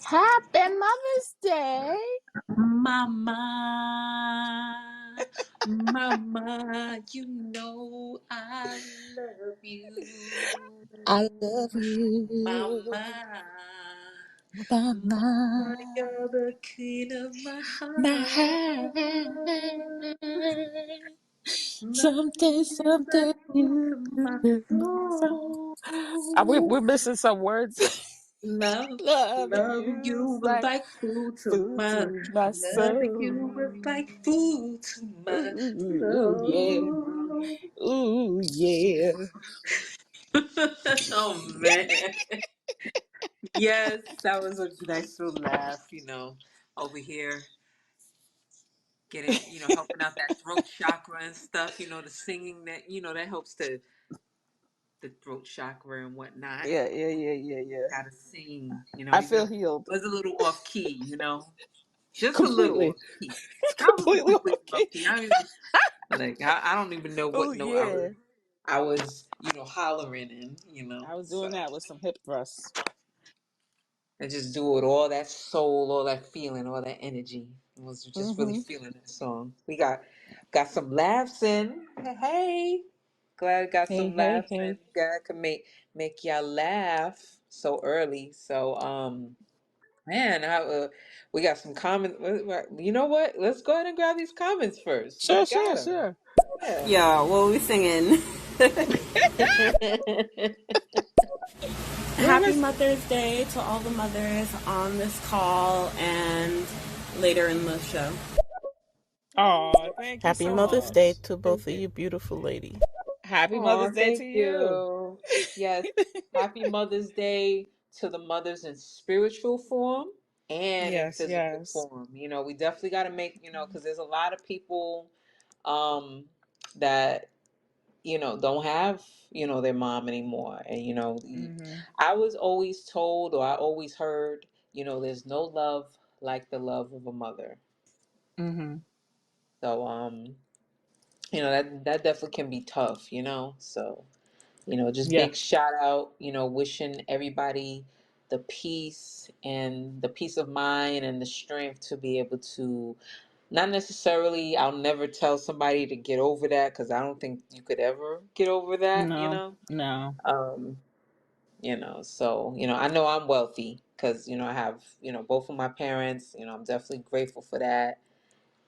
Happy Mother's Day. Mama, mama, you know I love you. I love you, Mama, mama, Mama. you're the queen of my My heart. heart. Something, Nothing is something equal you to my do. soul. We're missing some words. Love, Loving loving you you's was like like food to food my, to my loving soul. you was like food to my Ooh, yeah. soul. Ooh, yeah. Oh man. Yes, that was a nice little laugh, over here getting, helping out that throat chakra and stuff, the singing that, that helps the throat chakra and whatnot. Yeah. Gotta sing, I even feel if it healed. was a little off key, just a little Completely. off key. I wasn't Completely completely okay. off key. I don't even like. I don't even know Oh, what note yeah. I was, hollering in, I was So doing that with some hip thrusts. I just do it with all that soul, all that feeling, all that energy. I was just really Mm-hmm. feeling that song. We got some laughs in. Hey, glad I got Hey, some hey, laughs in. hey. God can make y'all laugh so early. So man, we got some comments. You know what? Let's go ahead and grab these comments first. We Sure, got sure, them. sure. Yeah. Yeah, what were we singing? We Happy miss. Mother's Day to all the mothers on this call and later in the show. Oh, thank you Happy so Mother's Day much. to Thank both of you. you beautiful ladies. Happy Oh, Mother's Day to thank you. you. Yes. Happy Mother's Day to the mothers in spiritual form and in Yes, physical yes. form. We definitely got to make, because there's a lot of people um that, don't have, their mom anymore. And, Mm-hmm. I was always told or I always heard, there's no love like the love of a mother. Mm-hmm. So, that definitely can be tough, So, just Yeah. big shout out, wishing everybody the peace of mind and the strength to be able to not necessarily, I'll never tell somebody to get over that because I don't think you could ever get over that, No, no. Um, so, I know I'm wealthy because, I have, both of my parents, I'm definitely grateful for that.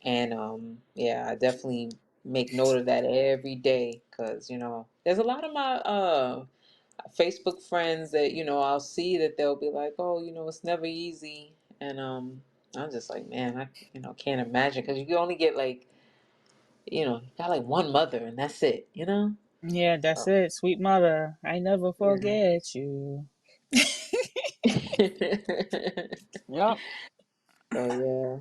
And yeah, I definitely make note of that every day because, there's a lot of my Facebook friends that, I'll see that they'll be like, oh, it's never easy. And I'm just like, man, I, can't imagine because you can only get like, you got like one mother and that's it. Yeah, that's So, it. Sweet mother, I never yeah. forget you. Yep. So, yeah.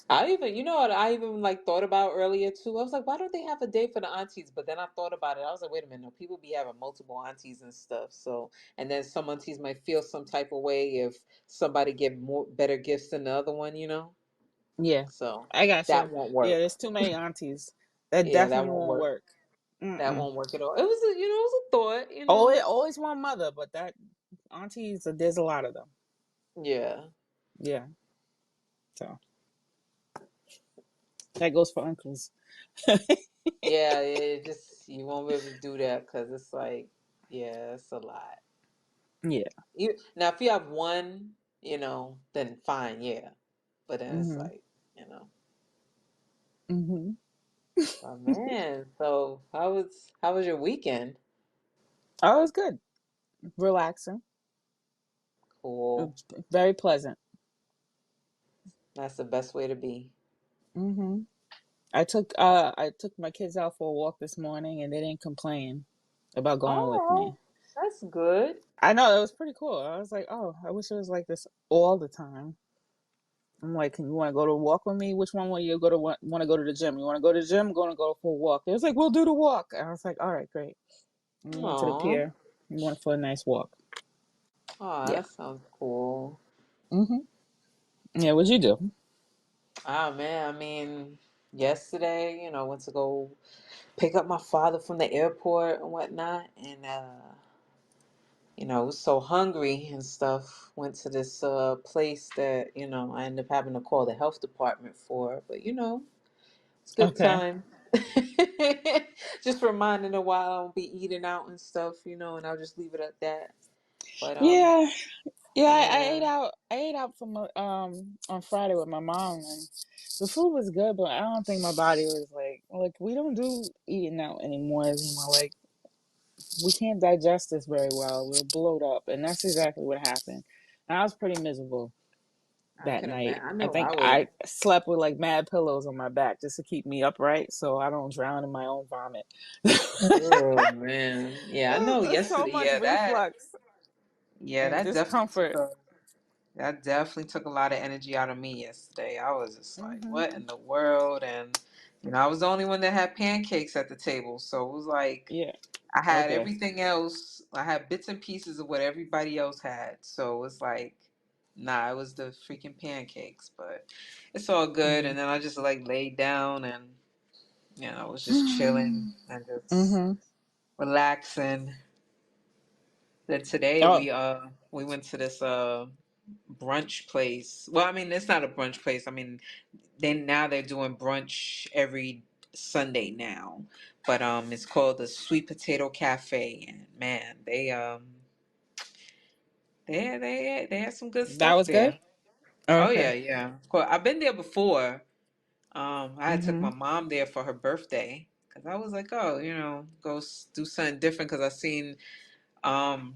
I even, what I even like thought about earlier too. I was like, why don't they have a day for the aunties? But then I thought about it. I was like, wait a minute, no, people be having multiple aunties and stuff. So, and then some aunties might feel some type of way if somebody get more better gifts than the other one. Yeah, So I got that you. won't Yeah, work. there's too many aunties. That Yeah, that definitely won't won't work. work. That Mm-mm. won't work at all. It was, it was a thought. Always one mother, but that aunties, there's a lot of them. Yeah, Yeah, so that goes for uncles. yeah. It just you won't be able to do that because it's like, yeah, it's a lot. Yeah. Now, if you have one, then fine, yeah. But then it's Mhm. like, you know, Mhm. oh man. So how was your weekend? Oh, it was good. Relaxing. It Cool. was very pleasant. That's the best way to be. Mhm. I took my kids out for a walk this morning, and they didn't complain about going with Oh, me. that's good. I know it was pretty cool. I was like, oh, I wish it was like this all the time. I'm like, can you want to go to walk with me? Which one will you go to? Want to go to the gym? You want to go to the gym? Going to go for a walk? It was like, we'll do the walk. And I was like, all right, great. And we went to the Oh, pier. We went for a nice walk. oh, Yeah. that sounds cool. Mhm. Yeah. What'd you do? Ah man, I mean, yesterday, went to go pick up my father from the airport and whatnot, and was so hungry and stuff. Went to this place that, I ended up having to call the health department for. But, it's a good Okay. time. Just reminding her while I don't be eating out and stuff, and I'll just leave it at that. But Yeah. Yeah, I ate yeah, out. I ate out from on Friday with my mom, and the food was good, but I don't think my body was like we don't do eating out anymore. Like we can't digest this very well. We'll bloat up, and that's exactly what happened. And I was pretty miserable I that could night. imagine. I I know think I was. I slept with like mad pillows on my back just to keep me upright, so I don't drown in my own vomit. Oh man, yeah, I know. So Yesterday, much reflux and that definitely discomfort. took a lot of energy out of me yesterday. I was just like, Hmm. what in the world? And I was the only one that had pancakes at the table, so it was like Yeah. I had Okay. everything else. I had bits and pieces of what everybody else had. So it's like, nah, it was the freaking pancakes, but it's all good. Hmm. And then I just like laid down and, was just chilling and just Hmm. relaxing. Then today Oh, we went to this brunch place. Well, I mean, it's not a brunch place. I mean, they're doing brunch every Sunday now, but it's called the Sweet Potato Cafe, and man, they had some good that stuff was good. there. Oh yeah, Okay. yeah. Of course, I've been there before. I had took Hmm. my mom there for her birthday because I was like, oh, go do something different because I seen um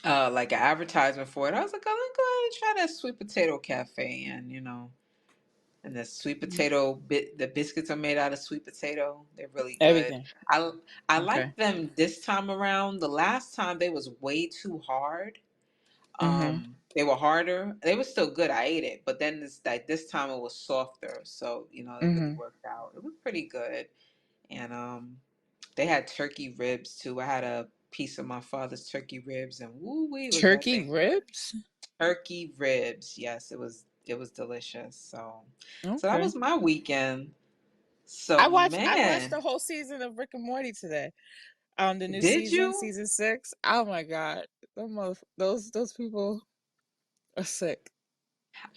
like an advertisement for it. I was like, oh, let's go ahead and try that Sweet Potato Cafe, and and the sweet potato the biscuits are made out of sweet potato. They're really good. Everything. I Okay. like them this time around. The last time they was way too hard. Hmm. They were harder. They were still good. I ate it, but then this time it was softer. So it really Hmm. worked out. It was pretty good, and they had turkey ribs too. I had a piece of my father's turkey ribs, and woo wee was that Turkey thing good. ribs. Turkey ribs. Yes, it was delicious. So that Okay. was my weekend. So I watched the man, whole season of Rick and Morty today. The new did season, you? season 6. Oh my god, those people are sick.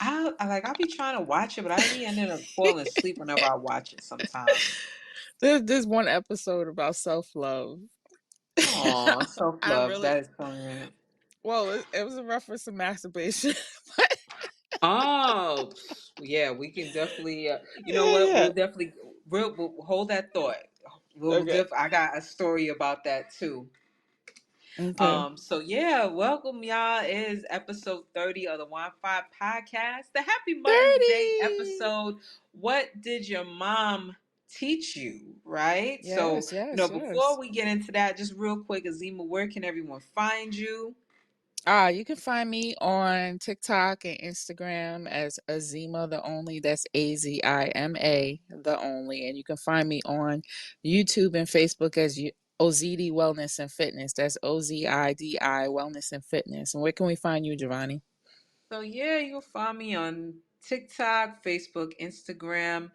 I'll be trying to watch it, but I be ending up falling asleep whenever I watch it sometimes. There's one episode about self love. Oh, self I love. really That is so well, it was a reference to masturbation. Oh, yeah, we can definitely. You know Yeah, what? yeah. We'll hold that thought. Okay. I got a story about that too. Okay. So yeah, welcome y'all. It is episode 30 of the Wi-Fi podcast. The Happy Mother's Day 30. episode. What did your mom teach you? Right? So, Yes, yes, before yes. we get into that, just real quick, Azima, where can everyone find you? You can find me on TikTok and Instagram as Azima the Only. That's Azima the Only. And you can find me on YouTube and Facebook as OZD Wellness and Fitness. That's OZIDI Wellness and Fitness. And where can we find you, Jovani? So yeah, you'll find me on TikTok, Facebook, Instagram,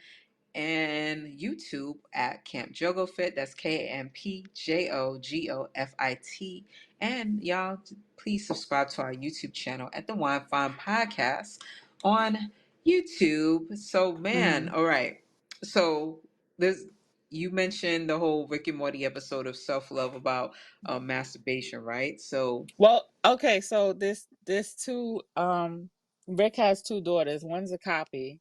and YouTube at Camp Jogo Fit. That's KampJogofit. And y'all, please subscribe to our YouTube channel at the Wine Fine Podcast on YouTube. So, man, Mm-hmm. all right. So, this you mentioned the whole Rick and Morty episode of self love about masturbation, right? So, Well, okay, so this two Rick has two daughters. One's a copy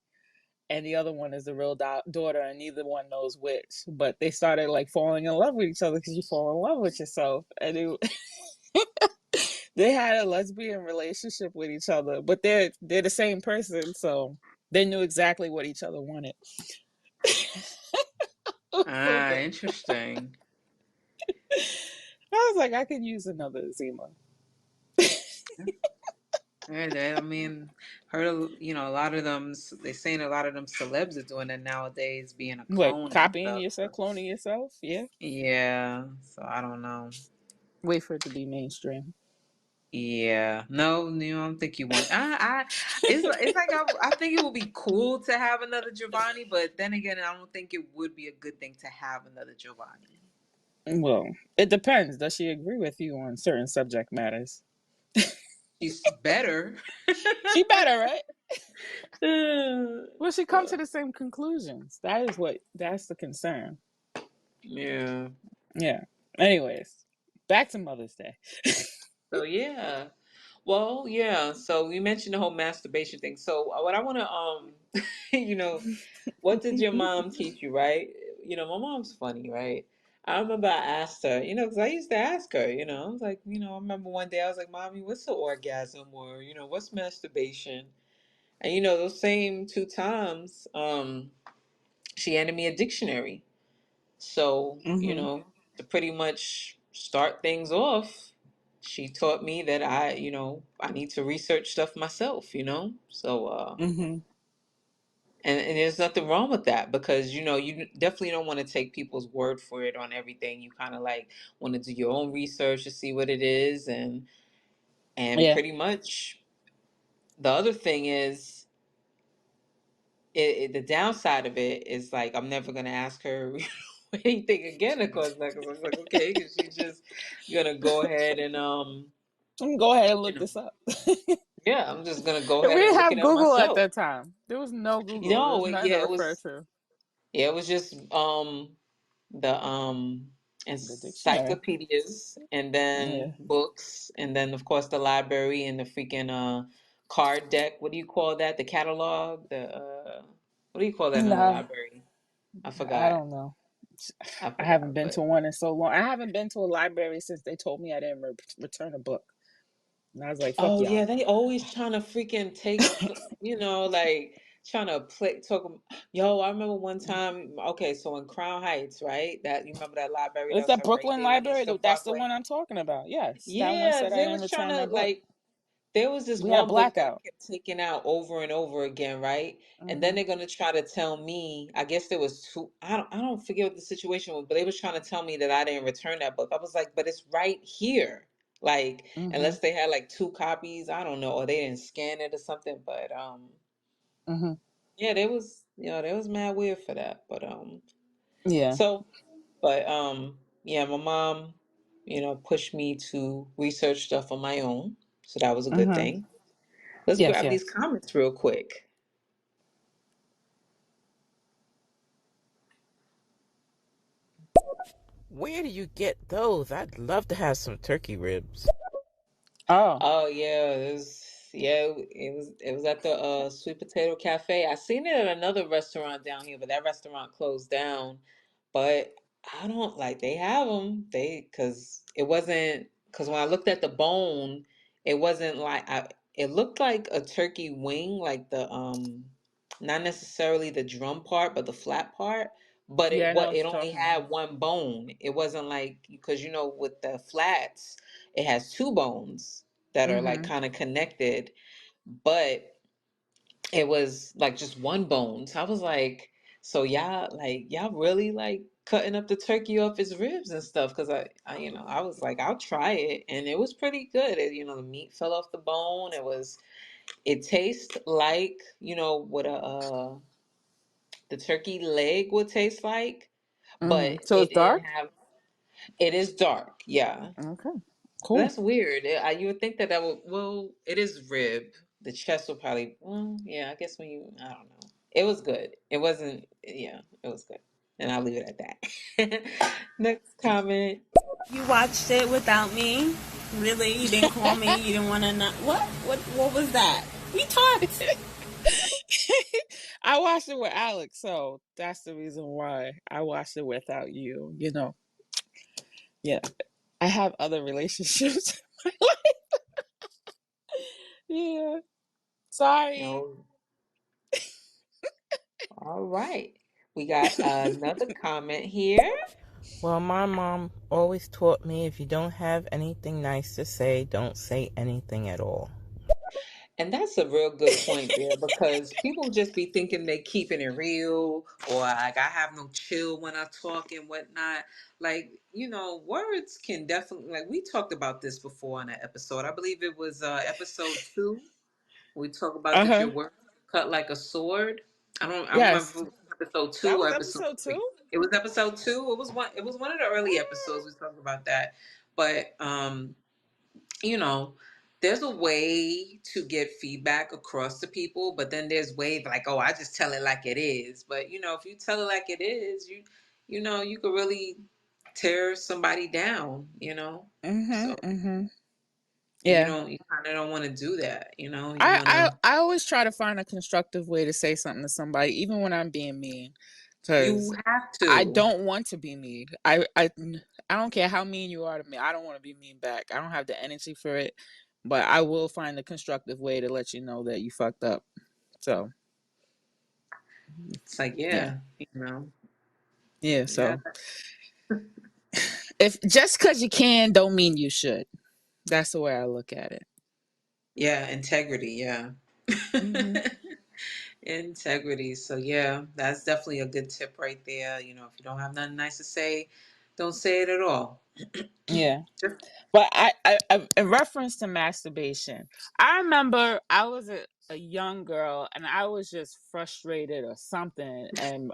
and the other one is the real daughter, and neither one knows which. But they started like falling in love with each other because you fall in love with yourself, and they had a lesbian relationship with each other. But they're the same person, so they knew exactly what each other wanted. It was so good. interesting. I was like, I could use another Zima. Yeah, I mean, heard a lot of them. They saying a lot of them celebs are doing that nowadays, being a What, clone and copying stuff. yourself, cloning yourself? Yeah. Yeah, so I don't know. Wait for it to be mainstream. Yeah, no, I don't think you want. It's like I think it would be cool to have another Giovanni, but then again, I don't think it would be a good thing to have another Giovanni. Well, it depends. Does she agree with you on certain subject matters? She's better. She better, right? Will she come to Uh, the same conclusions? That's the concern. yeah. Yeah. Anyways, back to Mother's Day. So yeah. Well, yeah. So you mentioned the whole masturbation thing. So what I want to you know, what did your mom teach you, right? My mom's funny, right? I remember I asked her, because I used to ask her, I was like, I remember one day I was like, Mommy, what's the orgasm, or what's masturbation? And those same 2 times, she handed me a dictionary. So, Mhm. to pretty much start things off, she taught me that I need to research stuff myself, So, Mhm. and there's nothing wrong with that, because you definitely don't want to take people's word for it on everything. You kind of like want to do your own research to see what it is, and Yeah. pretty much the other thing is, the downside of it is, like, I'm never gonna ask her anything again, of course, because I was like, okay, because she's just gonna go ahead and I'm gonna go ahead and you look know this up. yeah, I'm just gonna go We ahead and didn't look it have up Google at myself. that time. There was no Google. There was nothing to Yeah, it refer was. to. Yeah, it was just the The dictionary. encyclopedias, and then Yeah. books, and then of course the library, and the freaking card deck. What do you call that? The catalog? The what do you call that in the Nah, library? I I forgot. don't know. I I haven't forgot, been but to one in so long. I haven't been to a library since they told me I didn't return a book. And I was like, fuck oh y'all. yeah, they always trying to freaking take, like trying to play talk. Yo, I remember one time. Okay, so in Crown Heights, right? That, you remember that library It's that's that like right Brooklyn there on Library. Eastern That's the Parkway? one I'm talking about. Yes. That one Yeah, said I they didn't was trying return to my book. like. There was this We had a one book that blackout. kept taking out over and over again, right? And then Hmm. they're gonna try to tell me. I guess there was two. I don't forget what the situation was, but they was trying to tell me that I didn't return that book. I was like, but it's right here. Like, Hmm. unless they had like 2 copies, I don't know, or they didn't scan it or something. But Hmm. yeah, they was mad weird for that. But Yeah. so, but yeah, my mom, pushed me to research stuff on my own, so that was a good Hmm. thing. Let's Yes, grab these yes. comments real quick. Where do you get those? I'd love to have some turkey ribs. Oh. Oh yeah, it was at the Sweet Potato Cafe. I seen it at another restaurant down here, but that restaurant closed down. But I don't like, they have them. Because it wasn't, because when I looked at the bone, it wasn't like, it looked like a turkey wing, like the not necessarily the drum part, but the flat part. But Yeah, I know what it you're only talking about. had one bone. It wasn't like, because with the flats, it has two bones that are like Hmm. kind of connected, but it was like just one bone. So I was like, so y'all really like cutting up the turkey off its ribs and stuff? Because I was like, I'll try it, and it was pretty good. The meat fell off the bone. It tastes like what the turkey leg would taste like, Hmm. but So it it's didn't dark? have. It is dark, yeah. Okay. Cool. That's weird. You would think that would. Well, it is rib. The chest will probably. Well, yeah. I guess when you. I don't know. It was good. It wasn't. Yeah, it was good. And I'll leave it at that. Next comment. You watched it without me? Really? You didn't call me? You didn't want to know? What was that? We talked. I watched it with Alex, so that's the reason why I watched it without you. Yeah, I have other relationships. Yeah, sorry. Oh, all right. We got another comment here. Well, my mom always taught me if you don't have anything nice to say, don't say anything at all. And that's a real good point there, because people just be thinking they keeping it real, or like I have no chill when I talk and whatnot. Like, words can definitely, like, we talked about this before on an episode. I believe it was episode 2. We talk about Uh that huh. your words cut like a sword. I don't remember if Yes, it was episode that 2 or was episode episode 3. two. It was episode 2. It was one of the early episodes we talked about that. But you know, there's a way to get feedback across to people, but then there's ways like, oh, I just tell it like it is. But if you tell it like it is, you could really tear somebody down, So Yeah. you kind of don't want to do that, you I, want I to. I always try to find a constructive way to say something to somebody, even when I'm being mean, You because have I to. don't want to be mean. I don't care how mean you are to me. I don't want to be mean back. I don't have the energy for it, but I will find a constructive way to let you know that you fucked up. So It's like, yeah, yeah. yeah, So if just because you can, don't mean you should. That's the way I look at it. yeah, integrity, yeah. Hmm. Integrity. So yeah, that's definitely a good tip right there. If you don't have nothing nice to say, don't say it at all. Yeah. Just But in reference to masturbation, I remember I was a young girl and I was just frustrated or something, and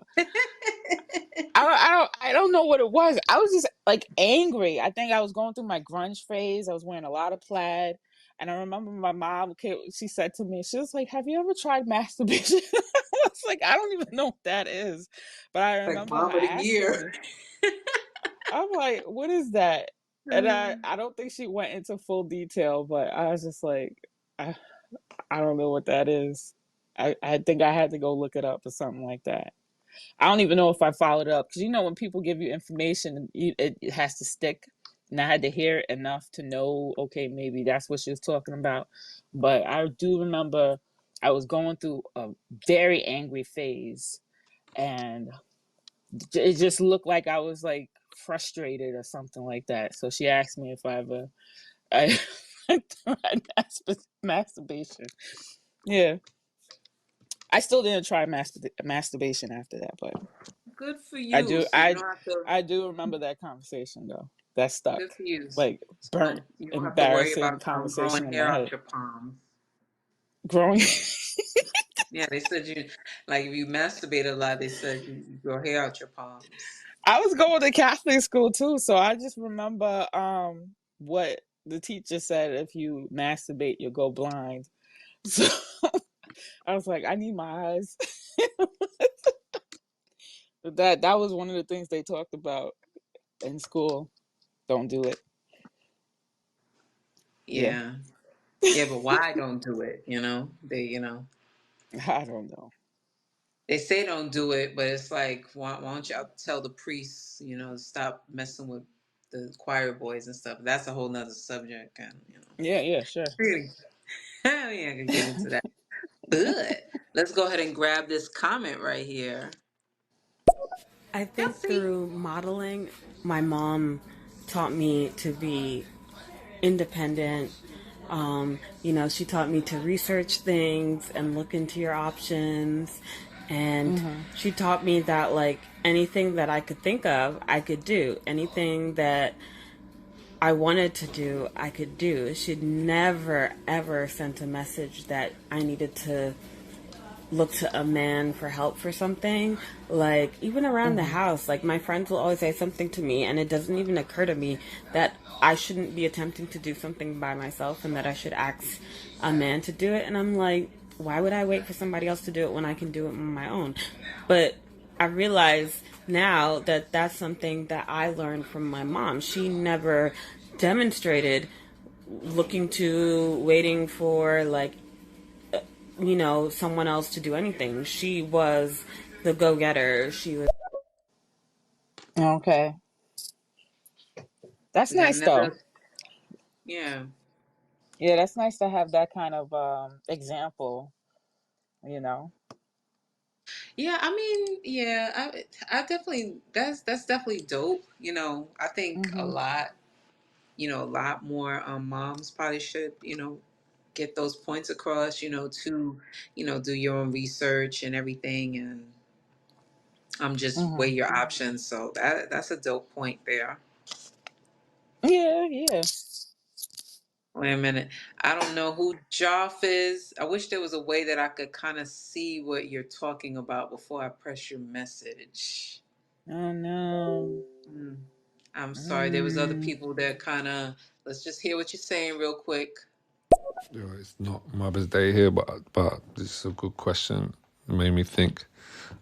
I don't know what it was. I was just like angry. I think I was going through my grunge phase. I was wearing a lot of plaid, and I remember my mom. She said to me, she was like, "Have you ever tried masturbation?" I was like, "I don't even know what that is," but I like remember her mom of the asking year. me. I'm like, "What is that?" And I don't think she went into full detail, but I was just like, I I don't know what that is. I think I had to go look it up or something like that. I don't even know if I followed up because when people give you information, it has to stick. And I had to hear it enough to know, okay, maybe that's what she was talking about. But I do remember I was going through a very angry phase, and it just looked like I was like frustrated or something like that. So she asked me if I tried masturbation. Yeah, I still didn't try masturbation after that, but Good for I you. do. So you don't have to. I do remember that conversation though. That stuck, Good for you. like burnt, So you don't have to worry embarrassing about growing conversation in hair my out head. your palms. Growing. Yeah, they said you like if you masturbate a lot. They said you grow hair out your palms. I was going to Catholic school too, so I just remember what the teacher said: if you masturbate, you'll go blind. So I was like, I need my eyes. That was one of the things they talked about in school. Don't do it. Yeah, Yeah, yeah, but why don't do it? I don't know. They say don't do it, but it's like, why don't y'all tell the priests, to stop messing with the choir boys and stuff? That's a whole nother subject, and Yeah, yeah, sure. really, hell yeah, I could get into that. But let's go ahead and grab this comment right here. I think Kelsey. through modeling, my mom taught me to be independent. She taught me to research things and look into your options. And Mhm. she taught me that, like, anything that I could think of, I could do. Anything that I wanted to do, I could do. She'd never, ever sent a message that I needed to look to a man for help for something. Like, even around the Mhm. house, like, my friends will always say something to me, and it doesn't even occur to me that I shouldn't be attempting to do something by myself and that I should ask a man to do it. And I'm like, why would I wait for somebody else to do it when I can do it on my own? But I realize now that that's something that I learned from my mom. She never demonstrated looking to waiting for, like, someone else to do anything. She was the go-getter. She was. Okay. That's Yeah, nice though. never. Yeah, Yeah, that's nice to have that kind of example, you know. yeah. I mean, yeah. I definitely. That's definitely dope. I think Mhm. a lot more moms probably should, get those points across. To, do your own research and everything, and just weigh Mhm. your options. So that's a dope point there. Yeah, yeah. Wait a minute. I don't know who Joff is. I wish there was a way that I could kind of see what you're talking about before I press your message. Oh no. Mm. I'm sorry. There was other Mm. people that kind of. Let's just hear what you're saying real quick. You know, it's not Mother's Day here, but this is a good question. It made me think.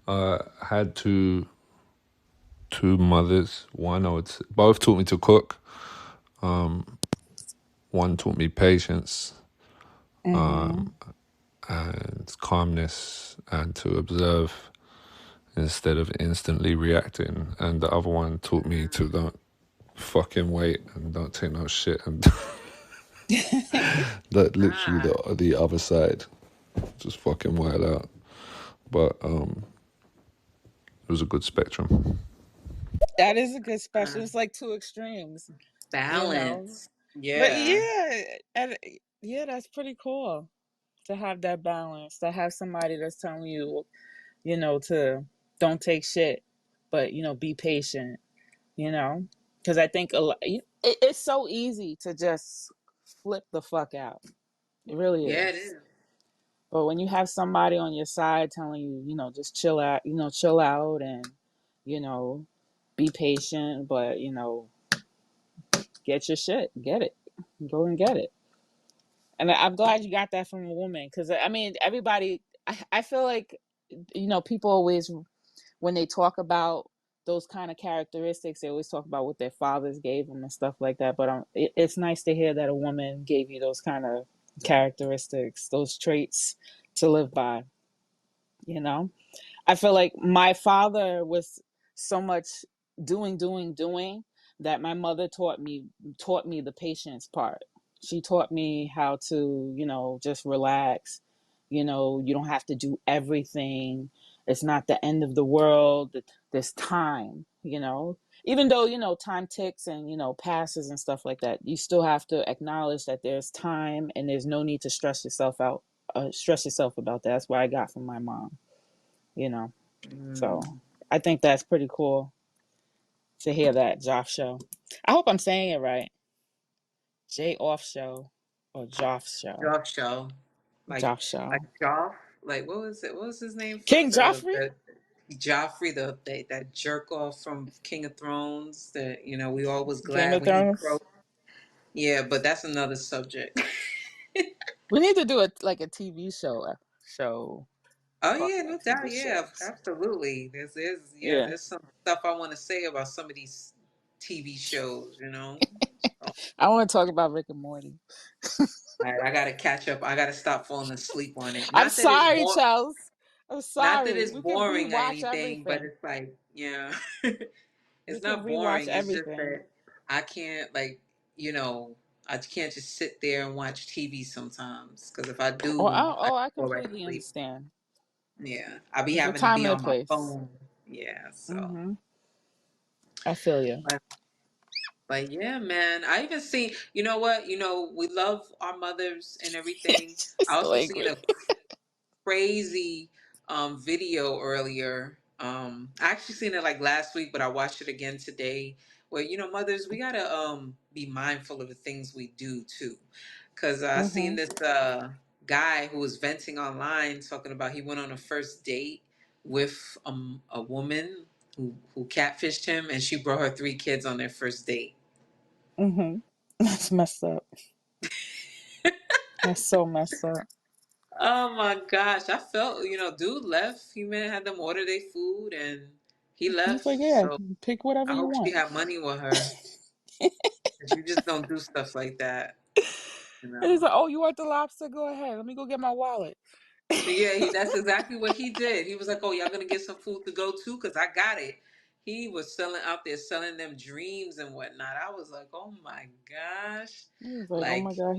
I had two mothers. Both taught me to cook. One taught me patience Mm-hmm. and calmness and to observe instead of instantly reacting. And the other one taught me to don't fucking wait and don't take no shit. And that literally Ah, the other side, just fucking wild out. But it was a good spectrum. That is a good ah. special. It's like two extremes, you know. Balance. But Yeah. yeah, and yeah, that's pretty cool to have that balance. To have somebody that's telling you, you know, to don't take shit, but you know, be patient. You know, because I think it's so easy to just flip the fuck out. It really Yeah, it is. is. But when you have somebody on your side telling you, you know, just chill out, you know, chill out and, you know, be patient, but, you know, get your shit, get it, go and get it. And I'm glad you got that from a woman because, I mean, everybody, I feel like, you know, people always, when they talk about those kind of characteristics, they always talk about what their fathers gave them and stuff like that. But it's nice to hear that a woman gave you those kind of characteristics, those traits to live by, you know? I feel like my father was so much doing that my mother taught me the patience part. She taught me how to, you know, just relax. You know, you don't have to do everything. It's not the end of the world. There's time, you know. Even though, you know, time ticks and, you know, passes and stuff like that, you still have to acknowledge that there's time and there's no need to stress yourself out, stress yourself about that. That's what I got from my mom, you know. So Mm. I think that's pretty cool to hear that Joff show. I hope I'm saying it right. J off show or Joff show. Joff show. Joff Like show. Joff. Like what was it? What was his name King from Joffrey? the Joffrey, that jerk off from King of Thrones that, you know, we all was Game glad of when he Thrones. croaked. Yeah, but that's another subject. We need to do it like a TV show Oh talk yeah, about no TV doubt. Yeah, shows. absolutely. Yeah. There's some stuff I want to say about some of these TV shows, you know. So, I want to talk about Rick and Morty. I gotta catch up. I gotta stop falling asleep on it. I'm sorry, Chels. I'm Not that sorry. it's We can boring or rewatch anything, but everything. it's like, yeah. We It's can not rewatch boring. It's just everything. that I can't, like, you know, I can't just sit there and watch TV sometimes. Because if I do, I I fall right to completely sleep. understand. Yeah, I'll be There's a having to time be and a on my place. phone. Yeah, so. Mm-hmm. I feel you. But, but yeah, man. I even seen, you know what? You know, we love our mothers and everything. I So also seen angry. a crazy video earlier. I actually seen it like last week, but I watched it again today. Where, you know, mothers, we gotta be mindful of the things we do too, because I seen Mm-hmm. this guy who was venting online talking about he went on a first date with a woman who catfished him, and she brought her 3 kids on their first date. Mm-hmm. That's messed up. That's so messed up. Oh my gosh. I felt, you know, dude left. He man had them order their food and he He's left. like, yeah, So pick whatever I you hope she want. had money with her. 'Cause you just don't do stuff like that, you And he's know. like, oh, you want the lobster? Go ahead. Let me go get my wallet. Yeah, that's exactly what he did. He was like, "Oh, y'all gonna get some food to go to? Cause I got it." He was selling out there, selling them dreams and whatnot. I was like, "Oh my gosh!" He was like, oh Like my God.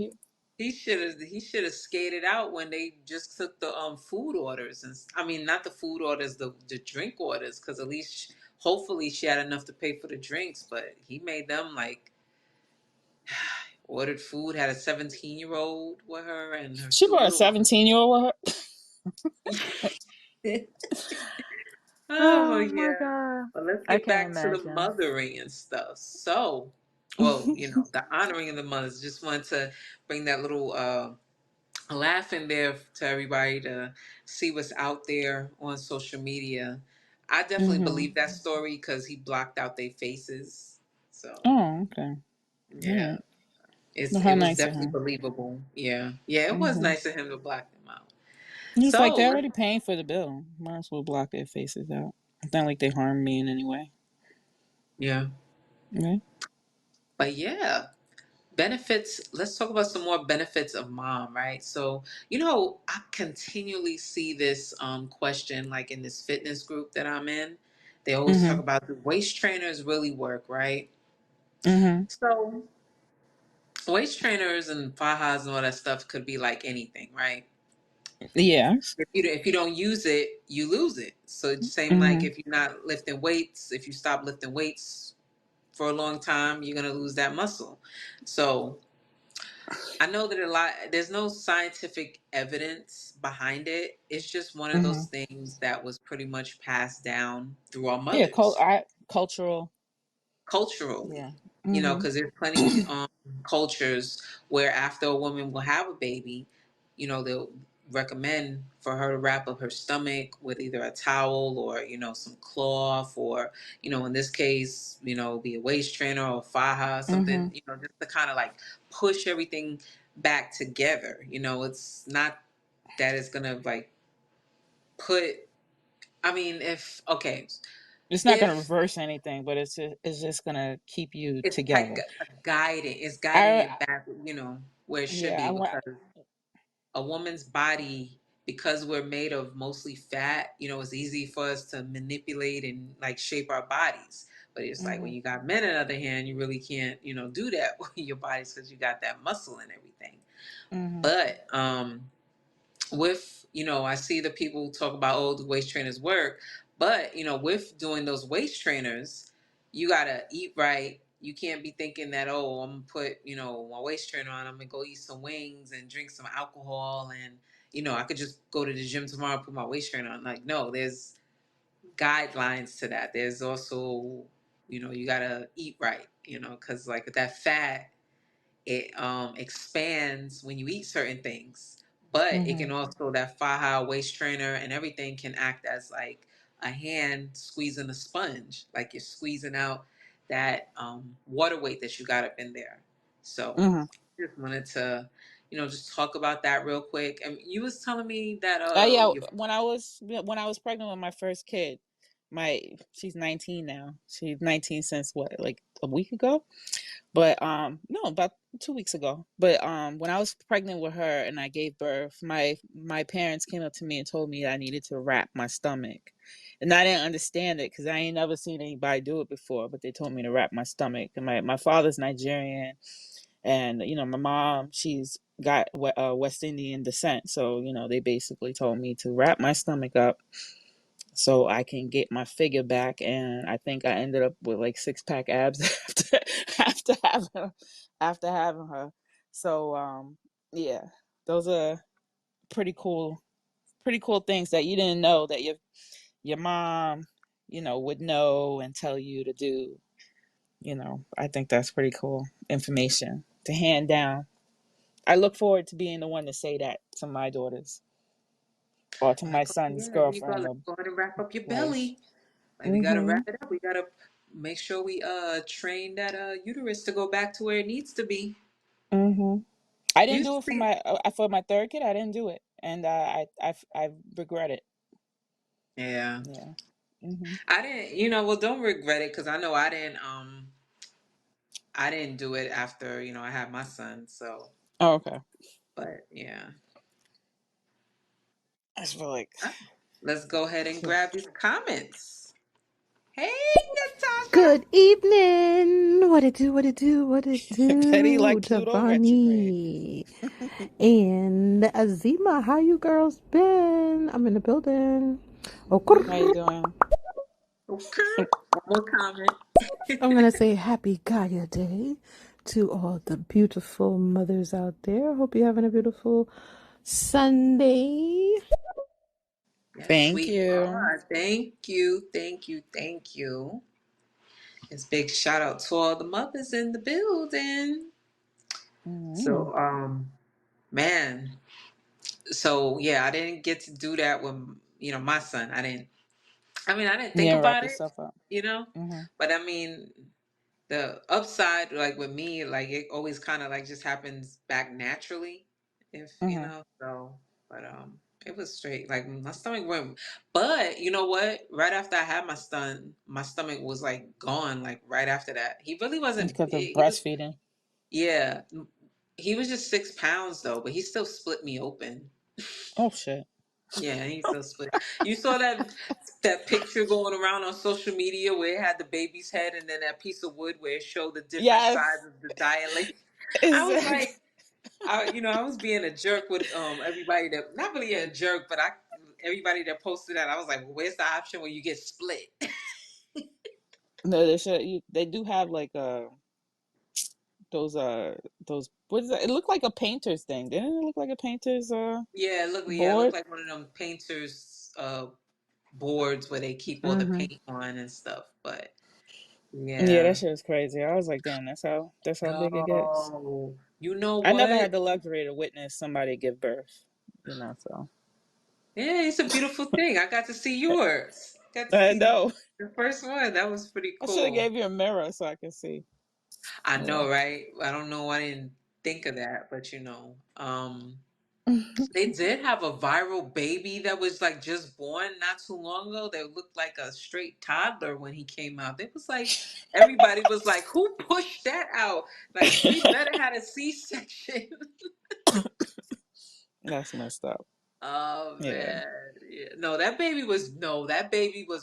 he should have skated out when they just took the food orders, and I mean not the food orders, the drink orders, because at least hopefully she had enough to pay for the drinks, but he made them like ordered food, had a 17-year-old with her and her She two brought a little 17-year-old with ones. her. Oh Oh my yeah. God. But let's I get can't back to the imagine. mothering and stuff. So, well, you know, the honoring of the mothers. Just wanted to bring that little laugh in there to everybody to see what's out there on social media. I definitely Mhm. believe that story because he blocked out their faces. So Oh, okay. All yeah, right. Well, how it was nice of definitely him. believable. Yeah, yeah, it was Mhm. nice of him to block them out. It's like So they're let's, already paying for the bill. Might as well block their faces out. It's not like they harmed me in any way. yeah, Right? but yeah. Benefits, let's talk about some more benefits of mom, right? So, I continually see this question like in this fitness group that I'm in. They always talk Mhm. about the waist trainers really work, right? Mhm. So, waist trainers and fajas and all that stuff could be like anything, right? Yes. If you don't use it, you lose it. So, it's same like Mhm. if you're not lifting weights, if you stop lifting weights for a long time, you're gonna lose that muscle. So, I know that there's no scientific evidence behind it. It's just one of those Mhm. things that was pretty much passed down through our Yeah. mothers Cultural. culturally, Yeah. Mhm. because there's plenty cultures where after a woman will have a baby, they'll recommend for her to wrap up her stomach with either a towel or, some cloth or, in this case, be a waist trainer or faja, something, Mhm. just to kind of like push everything back together. It's not that it's going to like put, I mean, okay, It's not gonna if reverse anything, but it's just gonna keep you it's like together. it's guiding I it back, where it should yeah. be, because a woman's body, because we're made of mostly fat, it's easy for us to manipulate and like shape our bodies. But it's like when Mhm. you got men, on the other hand, you really can't, do that with your bodies because you got that muscle and everything. Mhm. But with, I see the people talk about, oh, the waist trainers work, but with doing those waist trainers, you gotta eat right. You can't be thinking that, oh, I'm gonna put, my waist trainer on, I'm gonna go eat some wings and drink some alcohol, and I could just go to the gym tomorrow and put my waist trainer on. Like, no, there's guidelines to that. There's also, you gotta eat right, because like that fat, it expands when you eat certain things, but it can Mhm. also, that faja waist trainer and everything can act as like a hand squeezing a sponge, like you're squeezing out that water weight that you got up in there. So Mhm. just wanted to just talk about that real quick. And you was telling me that Yeah. your When I was pregnant with my first kid, she's 19 now. She's 19 since what, like a week ago. But no, about 2 weeks ago. But when I was pregnant with her and I gave birth, my parents came up to me and told me I needed to wrap my stomach. And I didn't understand it because I ain't never seen anybody do it before, but they told me to wrap my stomach. And my father's Nigerian, and my mom, she's got West Indian descent. So, they basically told me to wrap my stomach up so I can get my figure back. And I think I ended up with like 6-pack abs after having her. So yeah, those are pretty cool things that you didn't know that your mom, would know and tell you to do. I think that's pretty cool information to hand down. I look forward to being the one to say that to my daughters or to my like, oh son's yeah, there you go, girlfriend let's or go ahead and wrap up your wife. belly. Like, we gotta wrap Mhm. it up. We gotta make sure we train that uterus to go back to where it needs to be. Mhm. I You didn't do it see, for my third kid. I didn't do it, and I regret it. yeah. Yeah. Mhm. I didn't, well, don't regret it because I know I didn't do it after, I had my son. So, Oh, okay. but yeah. I just feel like Ah, let's go ahead and grab these comments. Hey, Natasha. Good evening. What it do, what it do, what it Petty do, like Pluto retrograde. Jovani. And Azima, how you girls been? I'm in the building. How you Okay. doing? Okay. One more comment. I'm going to say happy Gaia Day to all the beautiful mothers out there. Hope you're having a beautiful Sunday. Yes, Thank we you. are. Thank you. Thank you. Thank you. It's big shout out to all the mothers in the building. Mhm. So, man, so yeah, I didn't get to do that with, my son. I didn't. I mean, I didn't think Yeah, wrap about it, yourself up. you know, Hmm. but I mean, the upside, like with me, like it always kind of like just happens back naturally, if you Hmm. know. So, but it was straight. Like my stomach went, but you know what? Right after I had my stomach was like gone. Like right after that, he really wasn't Because of big. He was, breastfeeding. yeah, he was just 6 pounds though, but he still split me open. Oh shit. Yeah, he still split. You saw that picture going around on social media where it had the baby's head and then that piece of wood where it showed the different Yes. sides of the dilate. I was Exactly. like, I was being a jerk with everybody that not really a jerk, but everybody that posted that I was like, well, where's the option where you get split? No, they should. They do have like those those what is that? It looked like a painter's thing. Didn't it look like a painter's Yeah, it looked board? like one of them painters boards where they keep all the Hmm. paint on and stuff. But Yeah, that yeah. shit was crazy. I was like, damn, that's how big it gets. No. You know I never what? had the luxury to witness somebody give birth, so Yeah, it's a beautiful thing. I got to see yours. Got to I see know. the first one. That was pretty I should have cool. gave you a mirror so I could see. I Yeah. know, right? I don't know. I didn't think of that, but they did have a viral baby that was like just born not too long ago. That looked like a straight toddler when he came out. It was like everybody was like, "Who pushed that out? Like she better had a C-section." That's messed up. Oh Yeah. man, yeah. No, that baby was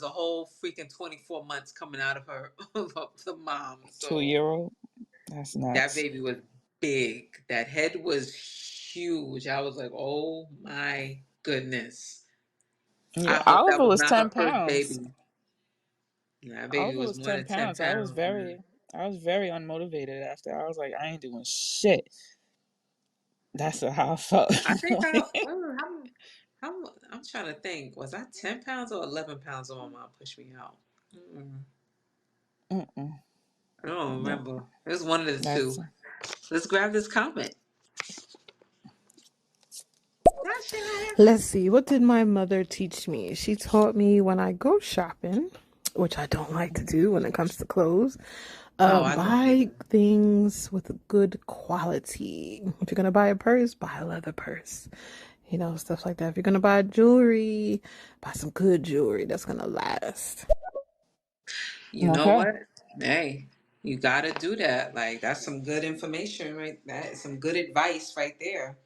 a whole freaking 24 months coming out of her of the mom. So 2 year old. That's that nuts. baby was big. That head was huge. I was like, oh my goodness. I Yeah. hope that Oliver was was not her 10 first pounds. baby. Yeah, that baby Oliver was was more 10 than 10 pounds. I was pounds. very I was very unmotivated after. I was like, I ain't doing shit. That's how I felt. I think I'm trying to think. Was I 10 pounds or 11 pounds when my mom pushed me out? Mm, Mm-mm. I don't Yeah. remember. It was one of the That's two. Let's grab this comment. Gotcha. Let's see, what did my mother teach me? She taught me when I go shopping, which I don't like to do when it comes to clothes, Oh, I don't buy either. things with good quality. If you're gonna buy a purse, buy a leather purse. Stuff like that. If you're gonna buy jewelry, buy some good jewelry that's gonna last. You know okay. what? Hey, you gotta do that. Like that's some good information, right? That is some good advice right there.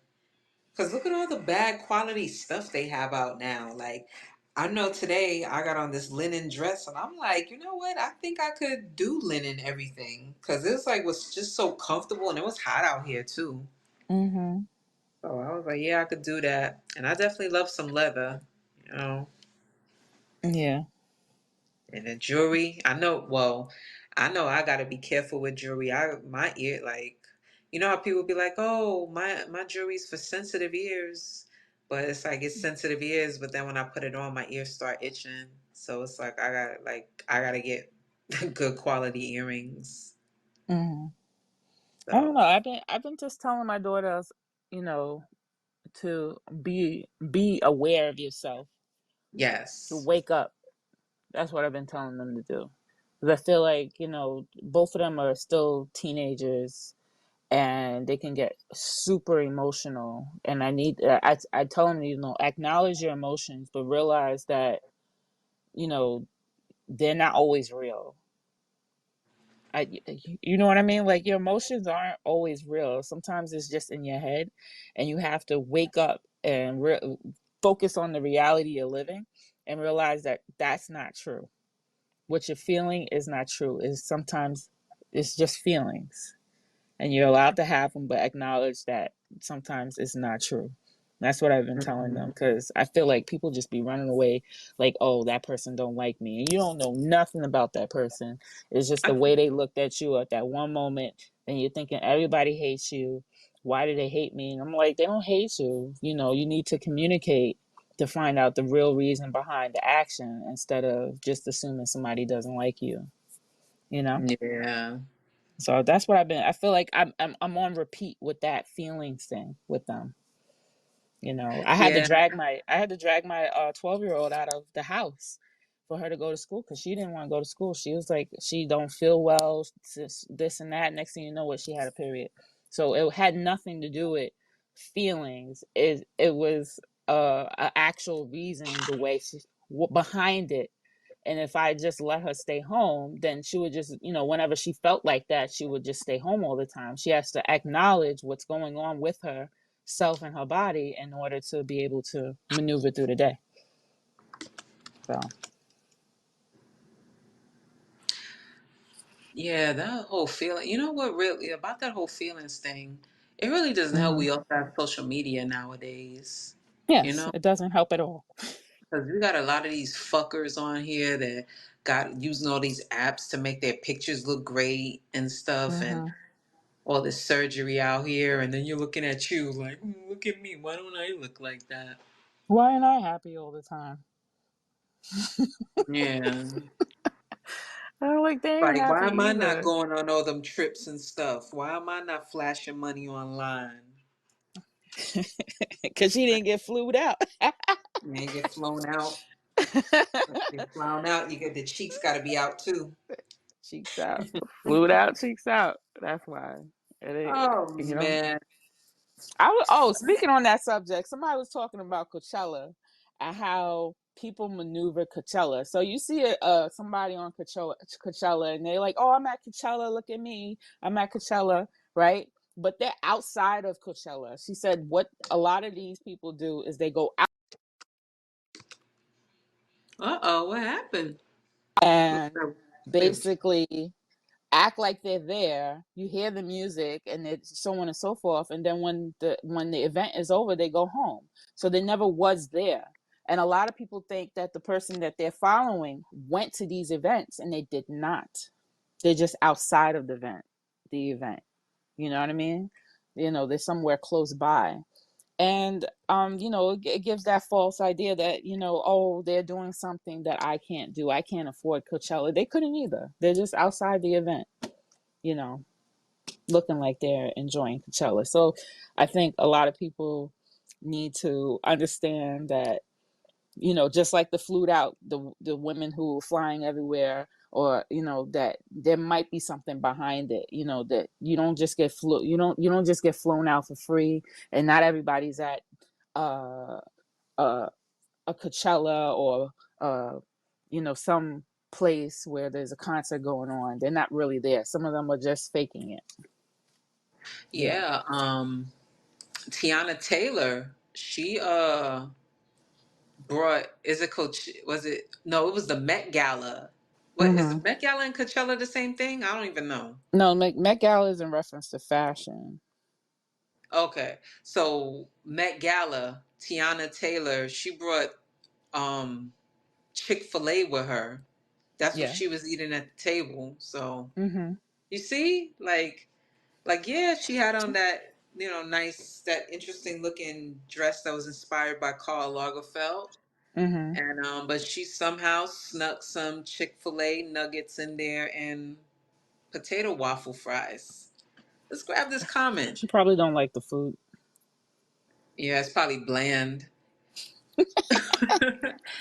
Cause look at all the bad quality stuff they have out now. Like I know today I got on this linen dress and I'm like, you know what? I think I could do linen everything. Cause it's like was just so comfortable and it was hot out here too. Mm-hmm. So I was like, yeah, I could do that. And I definitely love some leather, you know. Yeah. And the jewelry, I know I gotta be careful with jewelry. My ear like how people be like, oh, my jewelry's for sensitive ears. But it's like it's sensitive ears, but then when I put it on my ears start itching. So it's like I gotta get good quality earrings. Mm-hmm. I don't So know. I've been just telling my daughters, you know, to be aware of yourself, to yes. wake up. That's what I've been telling them to do. Because I feel like, both of them are still teenagers and they can get super emotional. And I tell them, acknowledge your emotions, but realize that, you know, they're not always real. You know what I mean? Like your emotions aren't always real. Sometimes it's just in your head, and you have to wake up and focus on the reality you're living, and realize that that's not true. What you're feeling is not true. Is sometimes it's just feelings, and you're allowed to have them, but acknowledge that sometimes it's not true. That's what I've been telling them Mhm. because I feel like people just be running away like, oh, that person don't like me. And you don't know nothing about that person. It's just the I, way they looked at you at that one moment. And you're thinking everybody hates you. Why do they hate me? And I'm like, they don't hate you. You need to communicate to find out the real reason behind the action instead of just assuming somebody doesn't like you, you know? yeah. So that's what I feel like I'm on repeat with that feelings thing with them. I had to Yeah. drag my 12-year-old out of the house for her to go to school because she didn't want to go to school. She was like, she don't feel well, this and that. Next thing you know, she had a period. So it had nothing to do with feelings. It was an actual reason, the way she behind it. And if I just let her stay home, then she would just, whenever she felt like that, she would just stay home all the time. She has to acknowledge what's going on with her self and her body in order to be able to maneuver through the day. So Yeah, that whole feeling. You know what, really, about that whole feelings thing, it really doesn't help. mhm. We also have social media nowadays, you Yes, know, it doesn't help at all. because we got a lot of these fuckers on here that got using all these apps to make their pictures look great and stuff, and Hmm. all this surgery out here. And then you're looking at you like, look at me. Why don't I look like that? Why am I happy all the time? Yeah. I'm like, they ain't Like, why happy am I not either. going on all them trips and stuff? Why am I not flashing money online? Because she didn't get flued out. You ain't get flown out. Get flown out. You get the cheeks got to be out too. Cheeks out. Flued out, cheeks out. That's why. It, Oh you know. man. Speaking on that subject, somebody was talking about Coachella and how people maneuver Coachella. So you see somebody on Coachella, and they're like, "Oh, I'm at Coachella. Look at me. I'm at Coachella," right? But they're outside of Coachella. She said what a lot of these people do is they go out Uh-oh, what happened? What's and that happened? basically act like they're there. You hear the music and it's so on and so forth, and then when the event is over, they go home. So they never was there. And a lot of people think that the person that they're following went to these events, and they did not. They're just outside of the event. You know what I mean? They're somewhere close by. And it gives that false idea that, oh, they're doing something that I can't do. I can't afford Coachella. They couldn't either. They're just outside the event, you know, looking like they're enjoying Coachella. So I think a lot of people need to understand that, just like the flued out, the women who are flying everywhere, or that there might be something behind it, that you don't just get flown out for free, and not everybody's at uh, uh, a Coachella or some place where there's a concert going on. They're not really there. Some of them are just faking it. Yeah. Yeah, Tiana Taylor, she brought, is it Coach, was it, no, it was the Met Gala. What is the Mm-hmm. Met Gala and Coachella the same thing? I don't even know. No, Met Gala is in reference to fashion. Okay. So Met Gala, Tiana Taylor, she brought um Chick-fil-A with her. That's what Yeah. she was eating at the table. So Mm-hmm. you see, like yeah, she had on that, nice, that interesting looking dress that was inspired by Karl Lagerfeld. Mm-hmm. And but she somehow snuck some Chick-fil-A nuggets in there and potato waffle fries. Let's grab this comment. She probably don't like the food. Yeah, it's probably bland.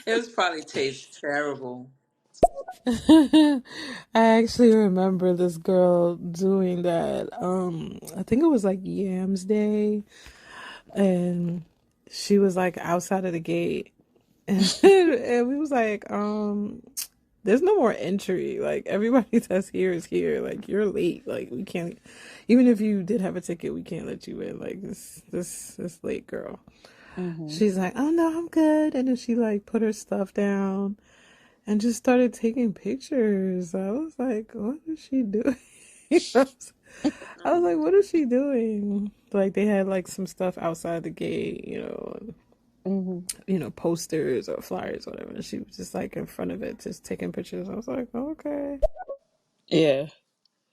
It was probably taste terrible. I actually remember this girl doing that. I think it was like Yams Day, and she was like outside of the gate, and we was like, there's no more entry. Like everybody that's here is here. Like you're late. Like we can't, even if you did have a ticket, we can't let you in. Like this late girl. Mm-hmm. She's like, oh no, I'm good. And then she like put her stuff down and just started taking pictures. I was like, what is she doing? I was like, what is she doing? Like they had like some stuff outside the gate, Mm-hmm. posters or flyers or whatever. And she was just like in front of it, just taking pictures. I was like, okay. Yeah.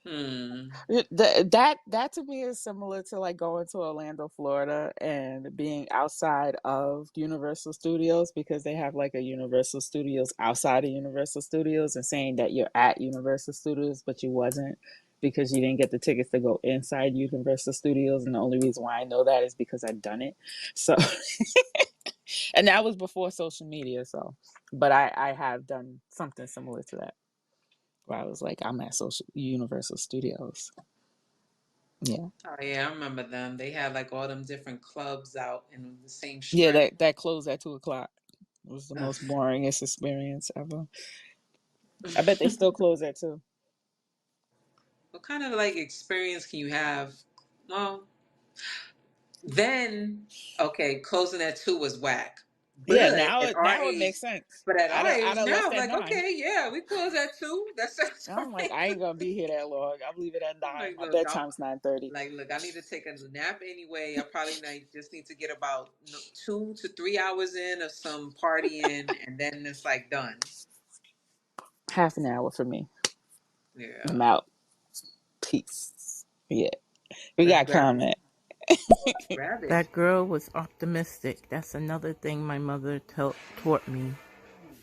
Hmm. That to me is similar to like going to Orlando, Florida, and being outside of Universal Studios, because they have like a Universal Studios outside of Universal Studios, and saying that you're at Universal Studios but you wasn't, because you didn't get the tickets to go inside Universal Studios. And the only reason why I know that is because I've done it. So And that was before social media, so. But I have done something similar to that, where I was like, I'm at Universal Studios. Yeah. Oh yeah, I remember them. They had like all them different clubs out in the same Yeah, strip. that closed at 2:00. It was the Ugh. most boringest experience ever. I bet they still close at 2. What kind of like experience can you have? Well, then okay, closing at 2 was whack. Yeah, But at our now it age, makes sense. but at our I'd age have now, left I'm at like, 9. okay, yeah, we close at 2. That's all I'm like, right. I ain't gonna be here that long. I'll leave it at I'm 9. like, My look, bedtime's 9:30. look, I need to take a nap anyway. I probably just need to get about 2 to 3 hours in of some partying, and then it's like done. Half an hour for me. I'm Yeah, out. Peace. Yeah. We let's got grab it. comment. Grab it. That girl was optimistic. That's another thing my mother taught me,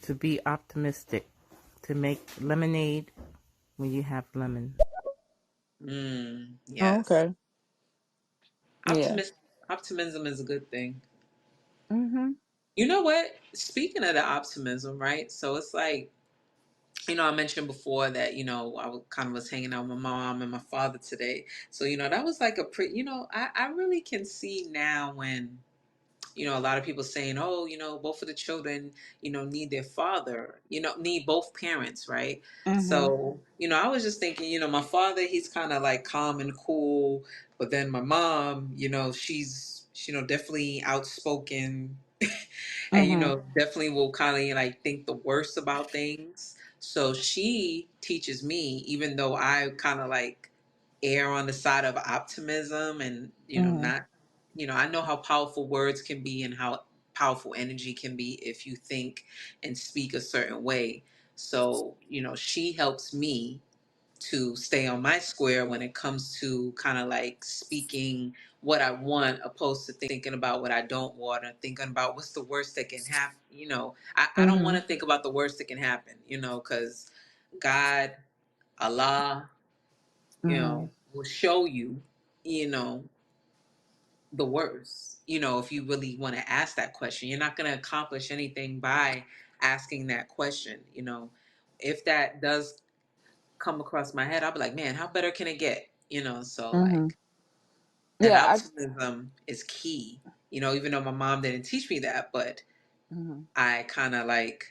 to be optimistic, to make lemonade when you have lemon. Oh, Yes. okay. Yeah. Optimism. Optimism is a good thing. Mm-hmm. You know what? Speaking of the optimism, right? So it's like, I mentioned before that, kind of was hanging out with my mom and my father today. So, that was like I really can see now when a lot of people saying, oh, both of the children, need their father, need both parents, right? Mm-hmm. So, I was just thinking, my father, he's kind of like calm and cool, but then my mom, she's, definitely outspoken and, Mm-hmm. definitely will kind of like think the worst about things. So she teaches me, even though I kind of like err on the side of optimism and, Mm-hmm. not I know how powerful words can be and how powerful energy can be if you think and speak a certain way. So, she helps me to stay on my square when it comes to kind of like speaking what I want, opposed to thinking about what I don't want or thinking about what's the worst that can happen. I don't want Mm-hmm. to think about the worst that can happen, because God, Allah, Mm-hmm. will show you, you know, the worst. If you really want to ask that question, you're not going to accomplish anything by asking that question. If that does come across my head, I'll be like, man, how better can it get? So Mm-hmm. like that Yeah, optimism is key. Even though my mom didn't teach me that, but mm-hmm. I kind of like,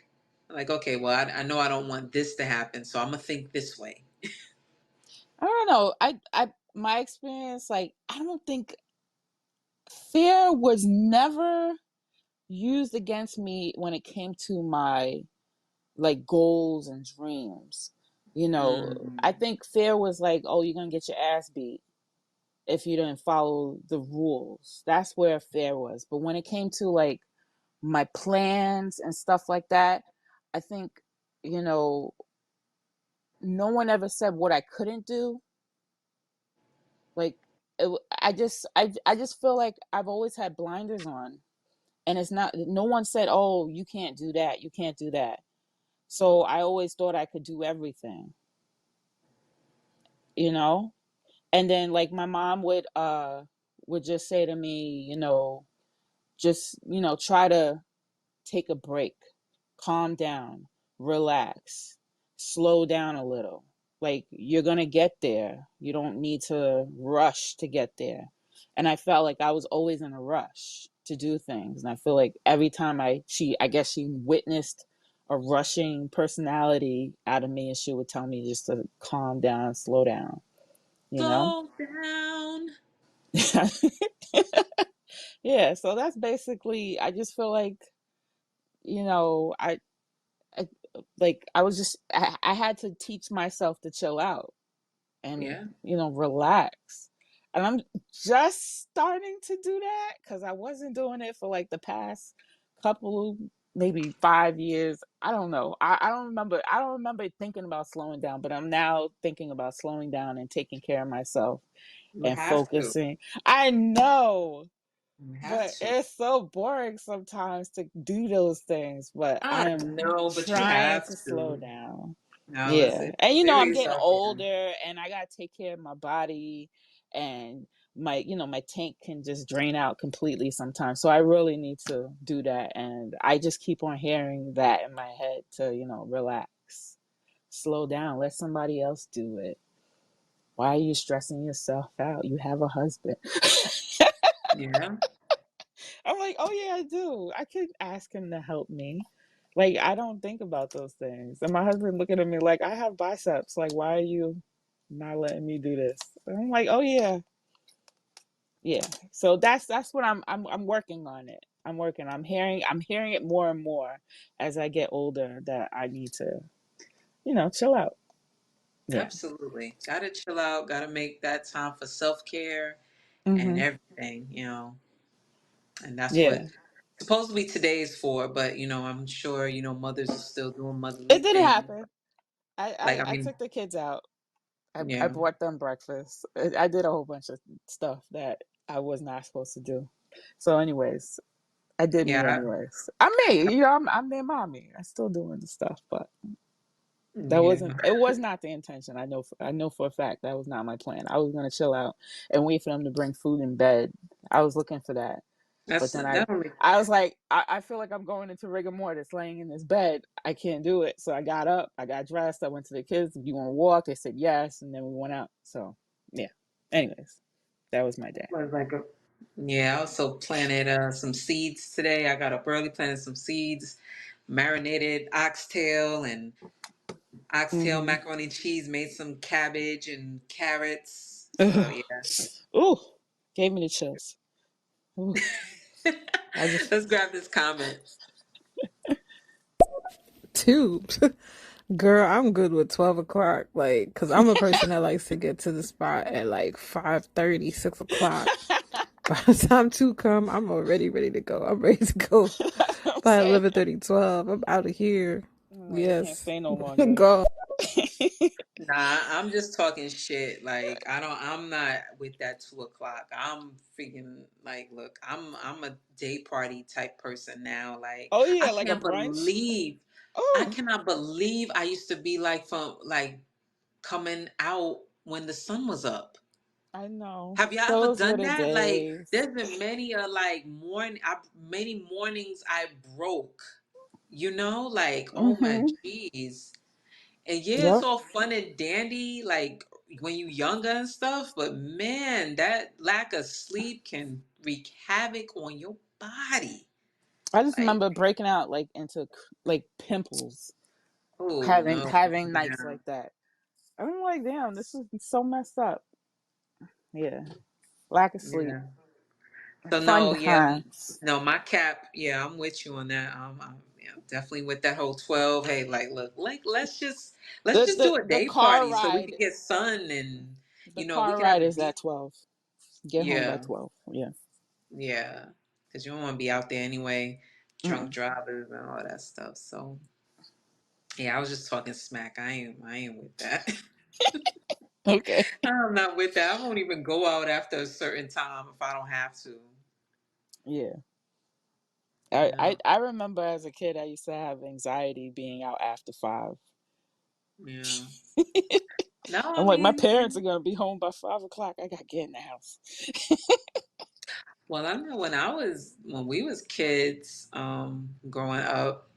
okay, well, I know I don't want this to happen, so I'm gonna think this way. I don't know. My experience, like, I don't think fear was never used against me when it came to my like goals and dreams. I Mm. think fear was like, oh, you're gonna get your ass beat if you didn't follow the rules. That's where fear was. But when it came to like my plans and stuff like that, I think, you know, no one ever said what I couldn't do. Like, I just feel like I've always had blinders on, and it's not. No one said, "Oh, you can't do that. You can't do that." So I always thought I could do everything, you know. And then like my mom would just say to me, just try to take a break, calm down, relax, slow down a little. Like, you're going to get there. You don't need to rush to get there. And I felt like I was always in a rush to do things. And I feel like every time I guess she witnessed a rushing personality out of me, and she would tell me just to calm down, slow down, you know? Slow down. Yeah, so that's basically, I just feel like, you know, I like I was just I had to teach myself to chill out and Yeah. relax. And I'm just starting to do that because I wasn't doing it for like the past couple, maybe 5 years. I don't know. I don't remember. I don't remember thinking about slowing down, but I'm now thinking about slowing down and taking care of myself You and have to. focusing. I know, You have but to. it's so boring sometimes to do those things. But I I am know, but you trying have to slow to. down. Now Yeah. listen, And I'm serious getting out there. older and I got to take care of my body. and my tank can just drain out completely sometimes. So I really need to do that, and I just keep on hearing that in my head to relax, slow down, let somebody else do it. Why are you stressing yourself out? You have a husband. Yeah. I'm like, oh yeah, I do. I could ask him to help me. Like, I don't think about those things. And my husband looking at me like, I have biceps. Like, why are you not letting me do this? And I'm like, oh yeah, yeah. So that's what I'm working on it. I'm hearing it more and more as I get older that I need to, chill out. Yeah. Absolutely. Gotta chill out, gotta make that time for self-care and Mhm. everything, and that's what Yeah. supposedly today is for, but I'm sure, mothers are still doing It motherly didn't things. happen. Like, I, I I, I mean, took the kids out. I yeah, bought them breakfast. I did a whole bunch of stuff that I was not supposed to do. So, anyways, I did me yeah, anyways. I'm me. I'm their mommy. I still doing the stuff, but that yeah. wasn't. It was not the intention. I know for a fact that was not my plan. I was gonna chill out and wait for them to bring food in bed. I was looking for that, but That's then I, definitely I was like, I feel like I'm going into rigor mortis, laying in this bed. I can't do it. So I got up. I got dressed. I went to the kids. You want to walk? They said yes, and then we went out. So yeah. Anyways, that was my day. was like a, yeah. I also planted some seeds today. I got up early, planted some seeds, marinated oxtail Mm-hmm. macaroni and cheese, made some cabbage and carrots. So Ugh. yeah. Ooh, gave me the chills. Ooh, I just. Let's grab this comment. Two. Girl, I'm good with 12 o'clock. Like, because I'm a person that likes to get to the spot at like 5:30, 6 o'clock. By the time 2 come, I'm already ready to go. I'm ready to go. I'm By saying. 11:30, 12, I'm out of here. I'm like, I can't Yes. stay no longer. Go. Nah, I'm just talking shit. Like I'm not with that 2 o'clock. I'm freaking like, look, I'm a day party type person now. Like Oh I yeah, like a can't brunch. believe, I Oh, cannot believe I used to be like from like coming out when the sun was up. I know. Have y'all ever Those were done the that? Like days. there's been many mornings I broke. Like, oh my Mm-hmm. jeez. And yeah, it's Yep. all fun and dandy, like when you younger and stuff. But man, that lack of sleep can wreak havoc on your body. I just Like, remember breaking out like into like pimples, oh having no, having nights yeah, like that. I'm like, damn, this is so messed up. Yeah, lack of sleep. yeah. So Fun no, yeah, times. no, my cap, yeah, I'm with you on that. Yeah, definitely with that whole 12. Hey, like, look, like let's The just the do a the day car party so we can ride. get sun and The we car can have ride a is deep, at 12. Get home by yeah, 12. Yeah. yeah, because you don't want to be out there anyway, drunk Mm-mm. drivers and all that stuff. So. Yeah, I was just talking smack. I ain't with that. Okay. I'm not with that. I won't even go out after a certain time if I don't have to. Yeah. You I remember as a kid I used to have anxiety being out after 5. Yeah. No, I'm I like, my mean, parents are gonna be home by 5 o'clock. I gotta get in the house. well, I know when we was kids, growing up,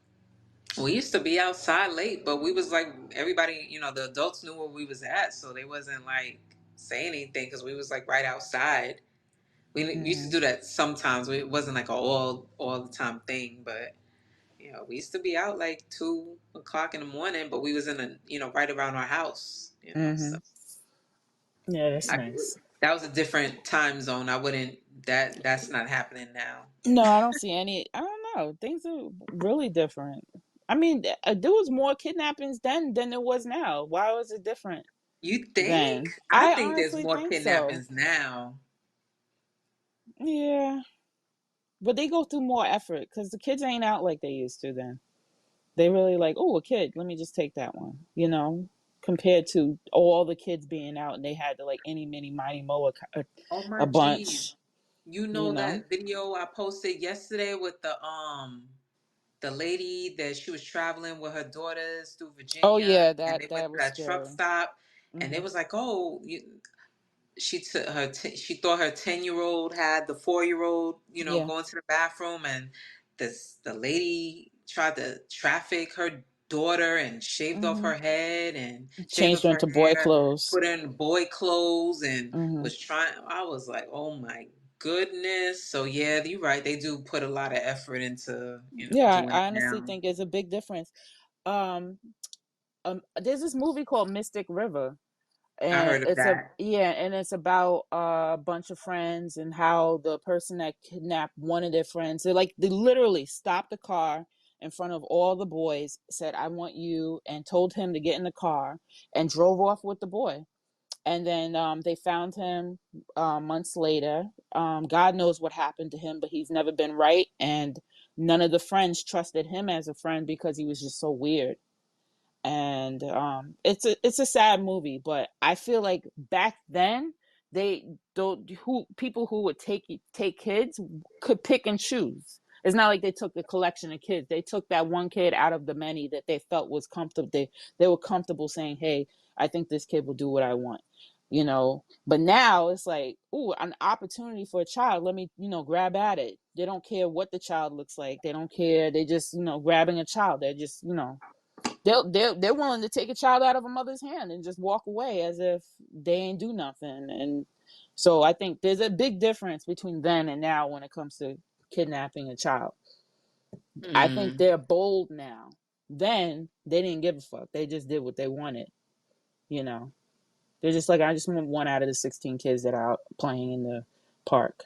we used to be outside late, but we was like everybody, the adults knew where we was at, so they wasn't like saying anything because we was like right outside. We used to Hmm. do that sometimes. It wasn't like a all the time thing, but. We used to be out like 2 o'clock in the morning, but we was in right around our house. So Hmm. Yeah, that's I, nice. that was a different time zone. I wouldn't. That's not happening now. No, I don't see any. I don't know. Things are really different. I mean, there was more kidnappings then than there was now. Why was it different You then? think? I I think there's honestly more think so. kidnappings now. Yeah, but they go through more effort because the kids ain't out like they used to then. They really like, oh, a kid. Let me just take that one. Compared to all the kids being out and they had to like any, mini, mighty, mo Oh my a geez! bunch. You You know know. that video I posted yesterday with the lady that she was traveling with her daughters through Oh Virginia, yeah, and that they went that to was that truck scary. stop, and Hmm. it was like, oh, she took her she thought her 10-year-old had the 4-year-old, Yeah. going to the bathroom, and the lady tried to traffic her daughter and shaved off Hmm. her head and shaved Changed off her her into boy hair, clothes. put her in boy clothes, and Hmm. was trying. I was like, oh my goodness. So yeah, you're right, they do put a lot of effort into Yeah, doing I it honestly now. think it's a big difference. Um, there's this movie called Mystic River, I and heard of it's a that. yeah, and it's about a bunch of friends and how the person that kidnapped one of their friends, they literally stopped the car in front of all the boys, said, "I want you," and told him to get in the car, and drove off with the boy. And then they found him months later. God knows what happened to him, but he's never been right, and none of the friends trusted him as a friend because he was just so weird. And it's a sad movie, but I feel like back then they don't who people who would take kids could pick and choose. It's not like they took a collection of kids. They took that one kid out of the many that they felt was comfortable. They were comfortable saying, "Hey, I think this kid will do what I want." But now it's like, ooh, an opportunity for a child. Let me, grab at it. They don't care what the child looks like. They don't care. They just, grabbing a child. They're just, they're willing to take a child out of a mother's hand and just walk away as if they ain't do nothing. And so I think there's a big difference between then and now when it comes to kidnapping a child. I think Mm. they're bold now. Then they didn't give a fuck. They just did what they wanted. You know, they're just like, I just want one out of the 16 kids that are out playing in the park.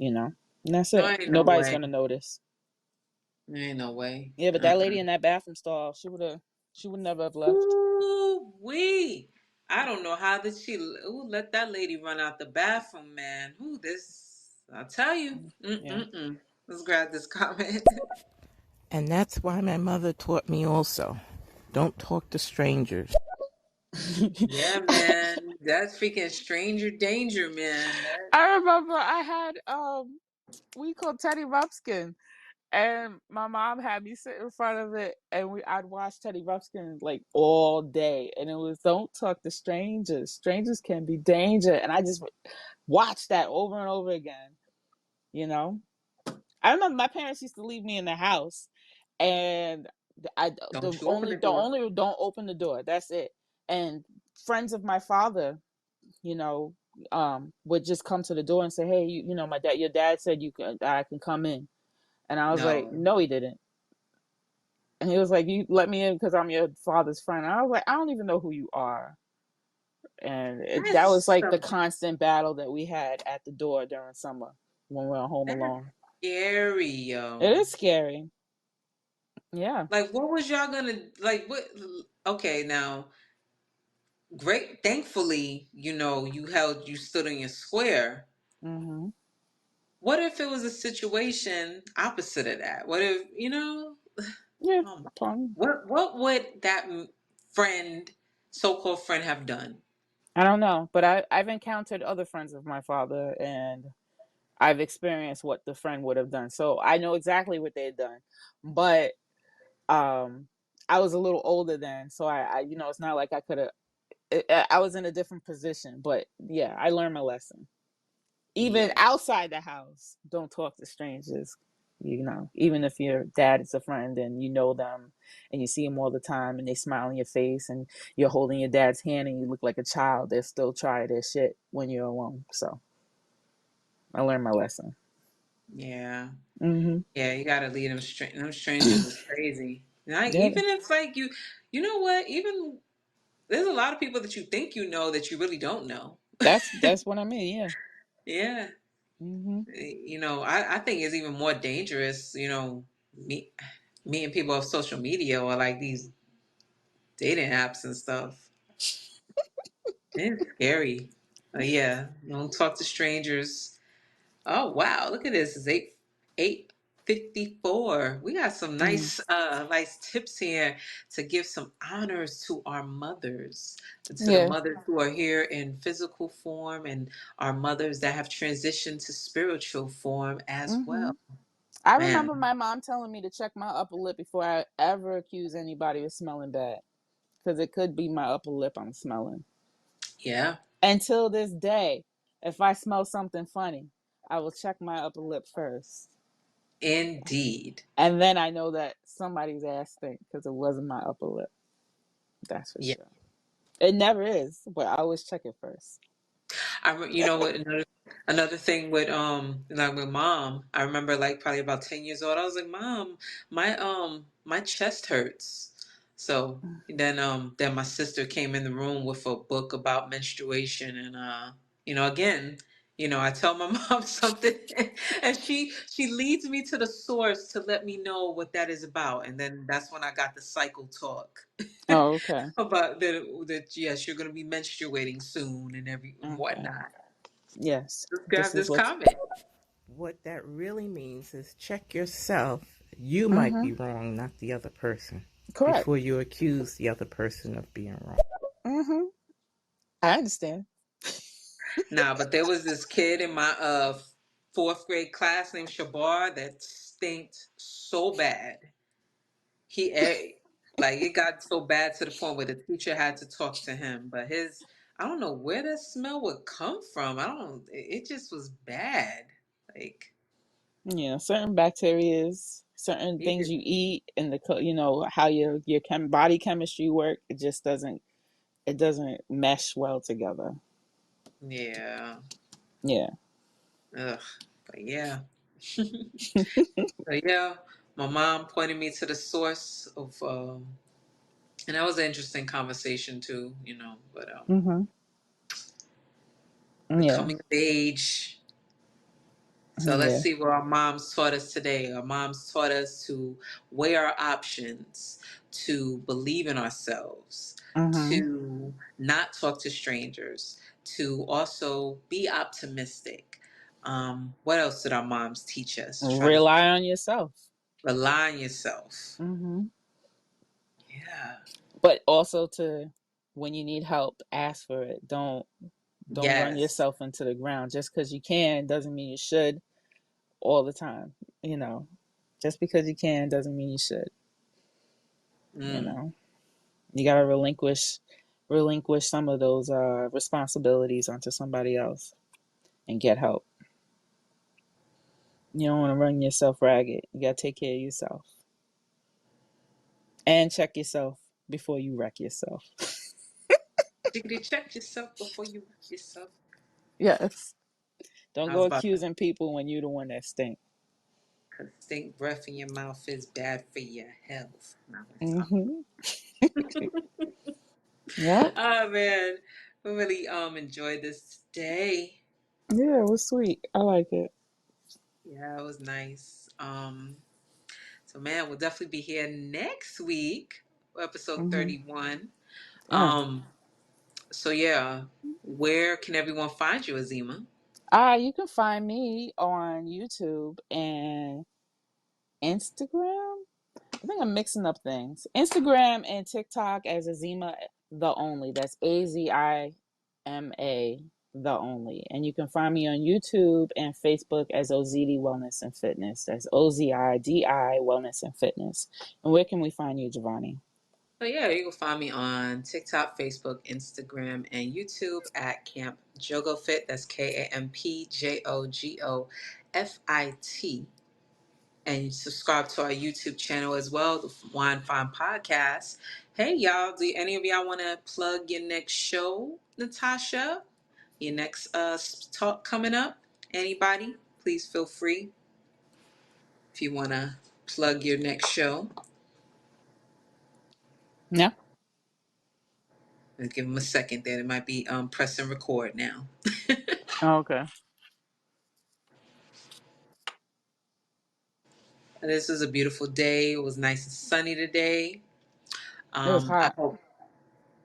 And that's No, it. ain't no Nobody's way. gonna notice. Ain't no way. Yeah, but that Uh-uh. lady in that bathroom stall, she would never have left. Ooh, wee. I don't know how did she let that lady run out the bathroom, man. Who this? I'll tell you. Yeah. Mm-mm-mm. Let's grab this comment. And that's why my mother taught me also. Don't talk to strangers. Yeah, man. That's freaking stranger danger, man. That I remember I had we called Teddy Ruxpin, and my mom had me sit in front of it, and I'd watch Teddy Ruxpin like all day, and it was don't talk to strangers. Strangers can be danger, and I just watched that over and over again. You know, I remember my parents used to leave me in the house, and I the don't you open only the the door. only don't open the door. That's it. And friends of my father, you know, would just come to the door and say, "Hey, your dad said I can come in." And I was like, No. "No, he didn't." And he was like, "You let me in because I'm your father's friend." And I was like, "I don't even know who you are." And that was That's like the some constant battle that we had at the door during summer when we were home that's alone. scary, It yo. is scary. Yeah. Like what was y'all gonna like what okay, now great thankfully, you stood in your square. Mhm. What if it was a situation opposite of that? What if, Yeah. oh my, Fun. what would that friend, so-called friend, have done? I don't know, but I've encountered other friends of my father, and I've experienced what the friend would have done. So I know exactly what they had done. But um I was a little older then, so it's not like I could have. I was in a different position, but yeah, I learned my lesson. Even Yeah. outside the house, don't talk to strangers. Even if your dad is a friend and you know them and you see them all the time and they smile in your face and you're holding your dad's hand and you look like a child, they'll still try their shit when you're alone. So I learned my lesson. Yeah. Hmm. Yeah, you gotta leave them strangers is crazy. Like Yeah, even if like you know what? Even there's a lot of people that you think you know that you really don't know. that's what I mean. Yeah. Yeah. Hmm. I think it's even more dangerous, meeting people off social media or like these dating apps and stuff. It's scary. Yeah, don't talk to strangers. Oh wow, look at this. It's 8:54. We got some Hmm. nice tips here to give some honors to our mothers, to the Yeah. mothers who are here in physical form and our mothers that have transitioned to spiritual form as Hmm. well. I remember Man, my mom telling me to check my upper lip before I ever accuse anybody of smelling bad, because it could be my upper lip I'm smelling. yeah. Until this day, if I smell something funny, I will check my upper lip first. Indeed. And then I know that somebody's ass stink because it wasn't my upper lip. That's for Yeah. sure. It never is, but I always check it first. You know what, another thing with like with mom, I remember like probably about 10 years old, I was like, Mom, my chest hurts. So then my sister came in the room with a book about menstruation, and again, I tell my mom something, and she leads me to the source to let me know what that is about, and then that's when I got the cycle talk. Oh, okay. About that, yes, you're going to be menstruating soon and Okay. whatnot. Yes. Just This grab is this what. comment. What that really means is check yourself. You might Mm-hmm. be wrong, not the other person, Correct. before you accuse the other person of being wrong. Mm-hmm. I understand. Nah, but there was this kid in my fourth grade class named Shabar that stinked so bad. Like it got so bad to the point where the teacher had to talk to him. But I don't know where that smell would come from. I don't. It just was bad. Like Yeah, certain bacteria, certain he things just you eat, and how your body chemistry work. It doesn't mesh well together. yeah. Yeah. Ugh. But yeah. But yeah, my mom pointed me to the source of, and that was an interesting conversation too, But Mm-hmm. the Yeah. coming of age. So let's Yeah. see what our moms taught us today. Our moms taught us to weigh our options, to believe in ourselves, Mm-hmm. to not talk to strangers, to also be optimistic. What else did our moms teach us? Try to Rely on yourself. rely on yourself. Mm-hmm. Yeah. But also when you need help, ask for it. Don't run Yes. yourself into the ground. Just because you can doesn't mean you should all the time. You know, just because you can doesn't mean you should. You Mm. know, you gotta relinquish some of those responsibilities onto somebody else and get help. You don't want to run yourself ragged. You gotta take care of yourself and check yourself before you wreck yourself. Diggity check yourself before you wreck yourself. Yes. Don't I go was about to accusing people when you're the one that stink. cause stink breath in your mouth is bad for your health. Now let's talk. Mm-hmm. Yeah. Oh man, we really enjoyed this today. Yeah, it was sweet. I like it. Yeah, it was nice. So man, we'll definitely be here next week for episode Mm-hmm. 31. Yeah. Um, so yeah, where can everyone find you, Azima? You can find me on YouTube and Instagram. I think I'm mixing up things. Instagram and TikTok as Azima the Only. That's Azima the Only. And you can find me on YouTube and Facebook as Ozidi Wellness and Fitness. That's Ozidi Wellness and Fitness. And where can we find you, Jovani? So yeah, you can find me on TikTok, Facebook, Instagram, and YouTube at Camp Jogo Fit. That's KampJogofit. And you subscribe to our YouTube channel as well, the Wine Fine Podcast. Hey y'all, do any of y'all want to plug your next show, Natasha? Your next talk coming up? Anybody? Please feel free if you want to plug your next show. Yeah. Let's give them a second there. It might be press and record now. Oh, okay. This was a beautiful day. It was nice and sunny today. It was I hot. hope,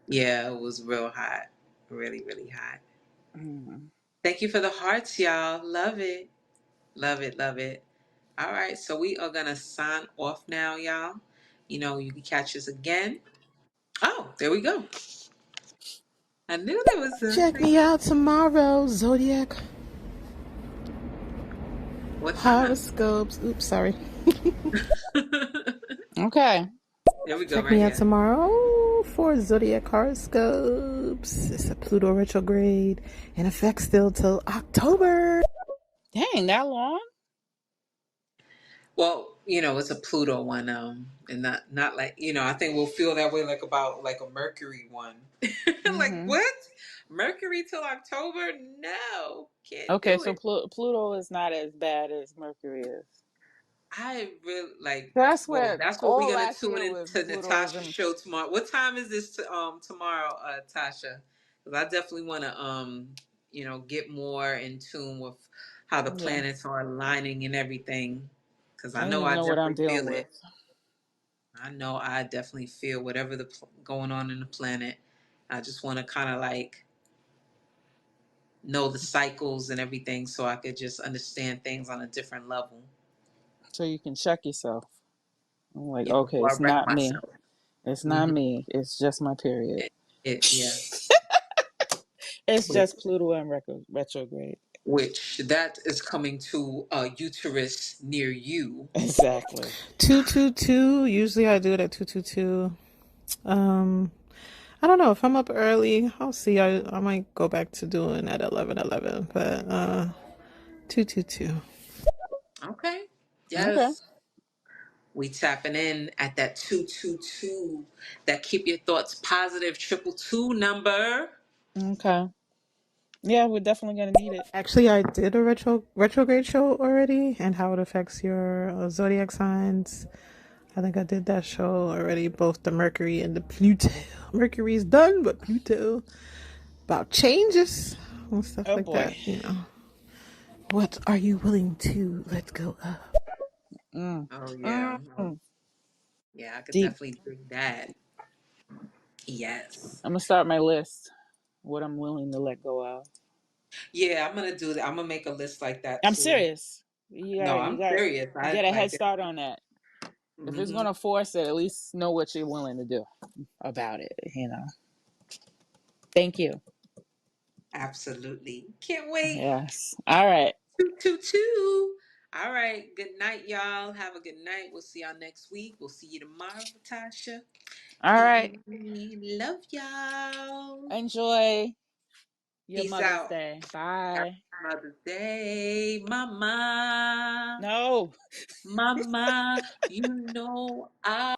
yeah, it was real hot. Really, really hot. Mm-hmm. Thank you for the hearts, y'all. Love it. Love it. Love it. All right. So we are going to sign off now, y'all. You can catch us again. Oh, there we go. I knew there was a Check me out tomorrow, Zodiac What time? horoscopes. Oops, sorry. Okay. Here we go, Check right me out here. tomorrow for Zodiac horoscopes. It's a Pluto retrograde in effect still till October. Dang, that long? Well, it's a Pluto one, and not like I think we'll feel that way like about like a Mercury one. Like Mm-hmm. what? Mercury till October? No, can't Okay, do so it. Pluto is not as bad as Mercury is. I really like. That's Well, what that's what we're all gonna last tune year was. into Pluto was Natasha's in. show tomorrow. What time is this tomorrow, Tasha? Because I definitely want to get more in tune with how the Yeah, planets are aligning and everything. Because I I don't know even I know what I'm definitely dealing feel with. it. I know I definitely feel whatever going on in the planet. I just want to kind of like know the cycles and everything so I could just understand things on a different level. So you can check yourself. I'm like, Yeah, okay, before I it's wreck not me. myself. It's not Hmm me. It's just my period. yeah. It's Which, just Pluto and retrograde. which that is coming to a uterus near you. Exactly. 222. Usually I do it at 222. I don't know if I'm up early. I'll see. I might go back to doing at 11:11, but 222. Okay. Okay. Yes. We tapping in at that 222. That keep your thoughts positive 222 number. Okay. Yeah, we're definitely gonna need it. Actually, I did a retrograde show already and how it affects your zodiac signs. I think I did that show already, both the Mercury and the Pluto. Mercury's done, but Pluto about changes and stuff Oh like boy. that. What are you willing to let go of? Mm. Oh yeah. Mm. Yeah, I could Deep. definitely do that. Yes. I'm gonna start my list. What I'm willing to let go of. Yeah, I'm gonna do that. I'm gonna make a list like that I'm too. serious. No, I'm serious. I Get a head like it. start on that. If it's Hmm gonna force it, at least know what you're willing to do about it. Thank you. Absolutely. Can't wait. Yes. All right. Toot, toot, toot. All right. Good night, y'all. Have a good night. We'll see y'all next week. We'll see you tomorrow, Natasha. All right. And love y'all. Enjoy your Peace Mother's out. Day. Happy Bye. Mother's Day, Mama. No. Mama, I